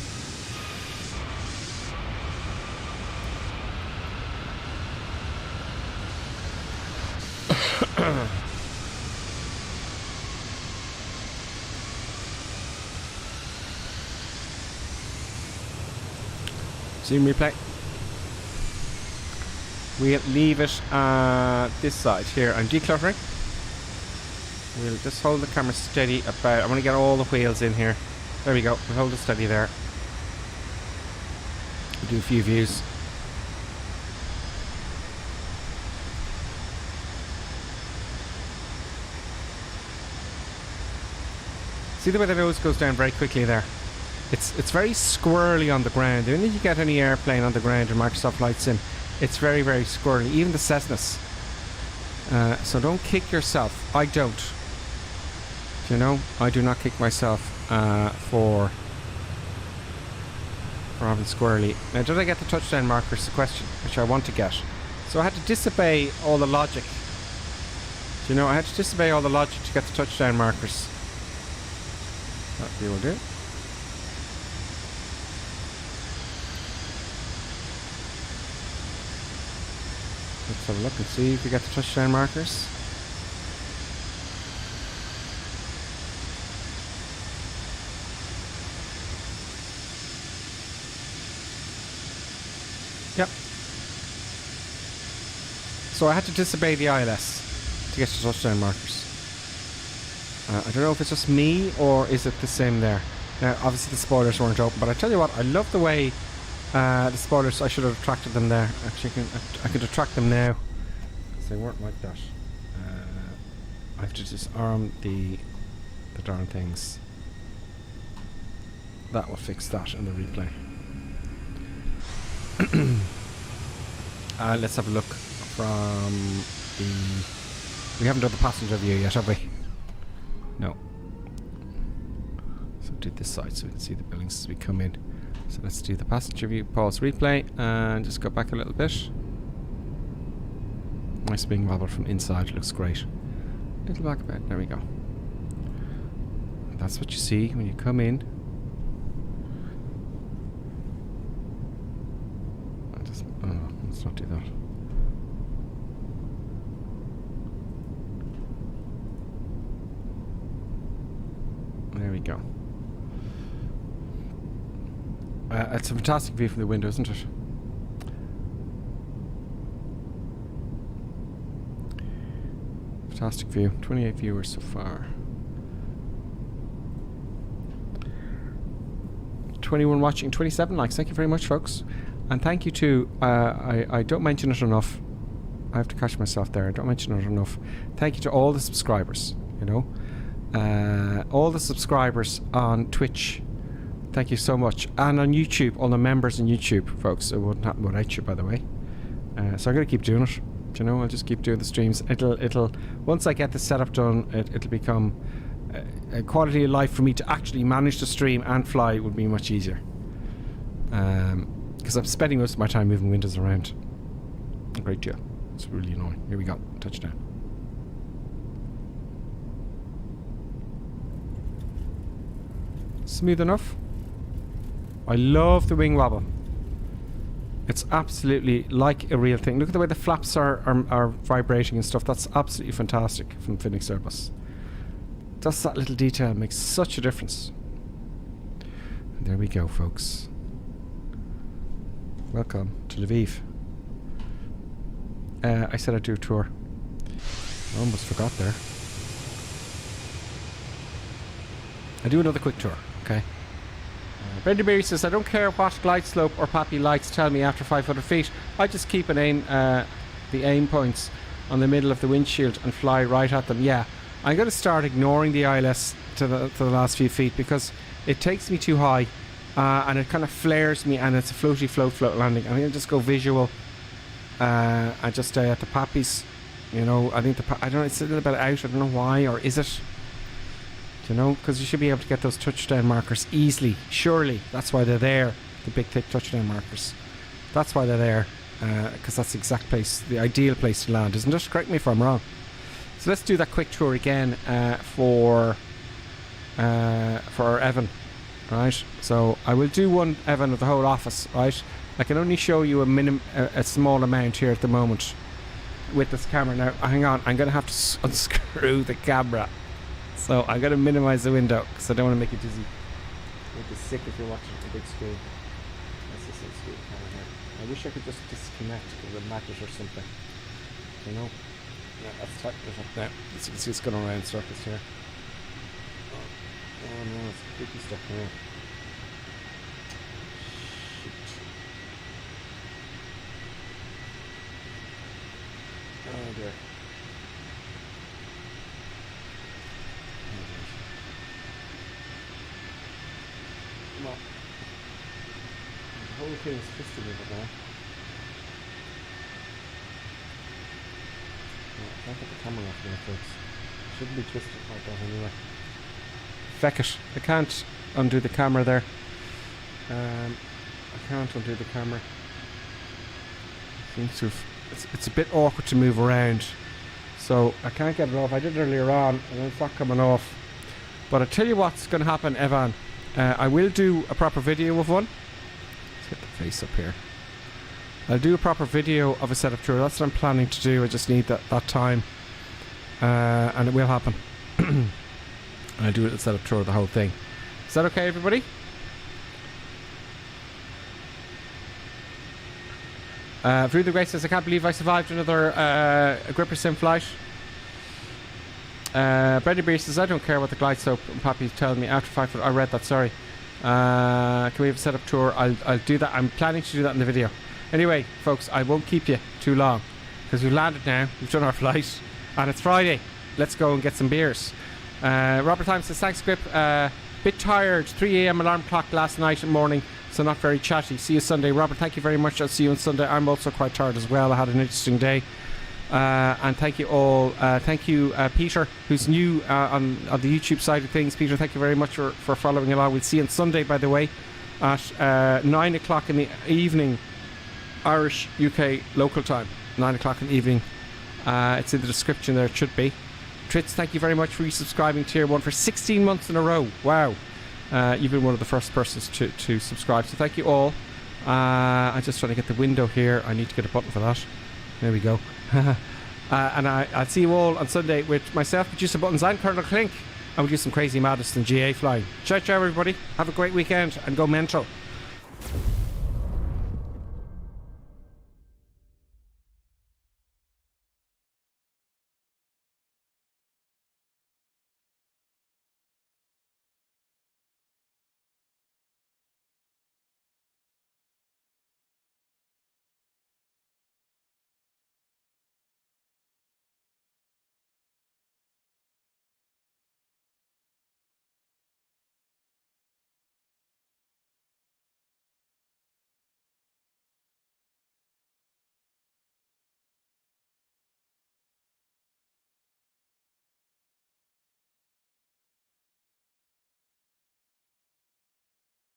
Speaker 4: Zoom replay. We'll leave it this side here. I'm decluttering. We'll just hold the camera steady about. I want to get all the wheels in here. There we go. We'll hold it steady there. We'll do a few views. See the way the nose goes down very quickly there? It's very squirrely on the ground. When you get any airplane on the ground or Microsoft Flight Sim, it's very, very squirrely. Even the Cessnas. So don't kick yourself. I don't. You know, I do not kick myself for having squirrely. Now, did I get the touchdown markers? The question, which I want to get. So I had to disobey all the logic. You know, I had to disobey all the logic to get the touchdown markers. That we will do. Let's have a look and see if we get the touchdown markers. Yep. So I had to disobey the ILS to get the touchdown markers. I don't know if it's just me or is it the same there. Now obviously the spoilers weren't open, but I tell you what, I love the way the spoilers, I should have retracted them there. Actually I could retract them now because they weren't like that. I have to disarm the darn things. That will fix that in the replay. Let's have a look from the... We haven't done the passenger view yet, have we? No. So do this side so we can see the buildings as we come in. So let's do the passenger view, pause replay, and just go back a little bit. Nice wing wobble from inside, looks great. Little back a bit, there we go. That's what you see when you come in. Let's not do that. There we go. It's a fantastic view from the window, isn't it? Fantastic view. 28 viewers so far. 21 watching, 27 likes. Thank you very much, folks. And thank you to, I don't mention it enough. I have to catch myself there. I don't mention it enough. Thank you to all the subscribers, you know. all the subscribers on Twitch. Thank you so much. And on YouTube, all the members on YouTube, folks. It wouldn't happen without you, by the way. So I'm going to keep doing it. You know, I'll just keep doing the streams. It'll once I get the setup done, it'll become a quality of life for me to actually manage to stream and fly would be much easier. Because I'm spending most of my time moving windows around. Great deal. It's really annoying. Here we go. Touchdown. Smooth enough. I love the wing wobble. It's absolutely like a real thing. Look at the way the flaps are vibrating and stuff. That's absolutely fantastic from Fenix Airbus. Just that little detail makes such a difference. And there we go, folks. Welcome to Lviv. I said I'd do a tour. I almost forgot there. I do another quick tour, okay? Brendan Berry says, I don't care what glide slope or Pappy lights tell me after 500 feet. I just keep an aim, the aim points on the middle of the windshield and fly right at them. Yeah, I'm going to start ignoring the ILS to the last few feet because it takes me too high and it kind of flares me and it's a floaty float landing. I'm going to just go visual and just stay at the Pappies. You know, I think I don't know, it's a little bit out. I don't know why, or is it? You know, because you should be able to get those touchdown markers easily. Surely that's why they're there, the big thick touchdown markers. That's why they're there, because that's the exact place, the ideal place to land, isn't it? Correct me if I'm wrong. So let's do that quick tour again for Evan, right? So I will do one Evan of the whole office, right? I can only show you a small amount here at the moment with this camera. Now, hang on, I'm going to have to unscrew the camera. So I'm going to minimize the window because I don't want to make it dizzy. Make you sick if you're watching a big screen. That's just a screen camera here. I wish I could just disconnect with a magnet or something. You know? Yeah, let's tighten it up now. As you can see, it's going around circles here. Oh no, it's creepy stuff here. Shit. Oh dear. Come on. The whole thing is twisted a bit now. I can't get the camera off now, folks. It shouldn't be twisted like that anyway. Feck it. I can't undo the camera there. I can't undo the camera. Seems to have, it's a bit awkward to move around. So I can't get it off. I did it earlier on and it's not coming off. But I'll tell you what's going to happen, Evan. I will do a proper video of one. Let's get the face up here. I'll do a proper video of a setup tour. That's what I'm planning to do. I just need that time. And it will happen. I'll do a setup tour of the whole thing. Is that okay, everybody? Through the Grace says, I can't believe I survived another Gripper Sim flight. Brendan Beer says, I don't care what the glide slope and Pappy's telling me after 5 foot. I read that, sorry. Can we have a setup tour? I'll do that. I'm planning to do that in the video. Anyway, folks, I won't keep you too long because we've landed now. We've done our flight and it's Friday. Let's go and get some beers. Robert Time says, thanks, Grip. Bit tired. 3 a.m. alarm clock last night and morning, so not very chatty. See you Sunday. Robert, thank you very much. I'll see you on Sunday. I'm also quite tired as well. I had an interesting day. And thank you all. Thank you, Peter, who's new on the YouTube side of things. Peter, thank you very much for following along. We'll see you on Sunday, by the way, at 9 o'clock in the evening, Irish UK local time. 9 o'clock in the evening. It's in the description there. It should be. Tritz, thank you very much for resubscribing Tier 1 for 16 months in a row. Wow. You've been one of the first persons to subscribe. So thank you all. I'm just trying to get the window here. I need to get a button for that. There we go. And I'll see you all on Sunday with myself, Producer Buttons and Colonel Clink. And we'll do some crazy madness and GA flying. Ciao, ciao, everybody. Have a great weekend and go mental.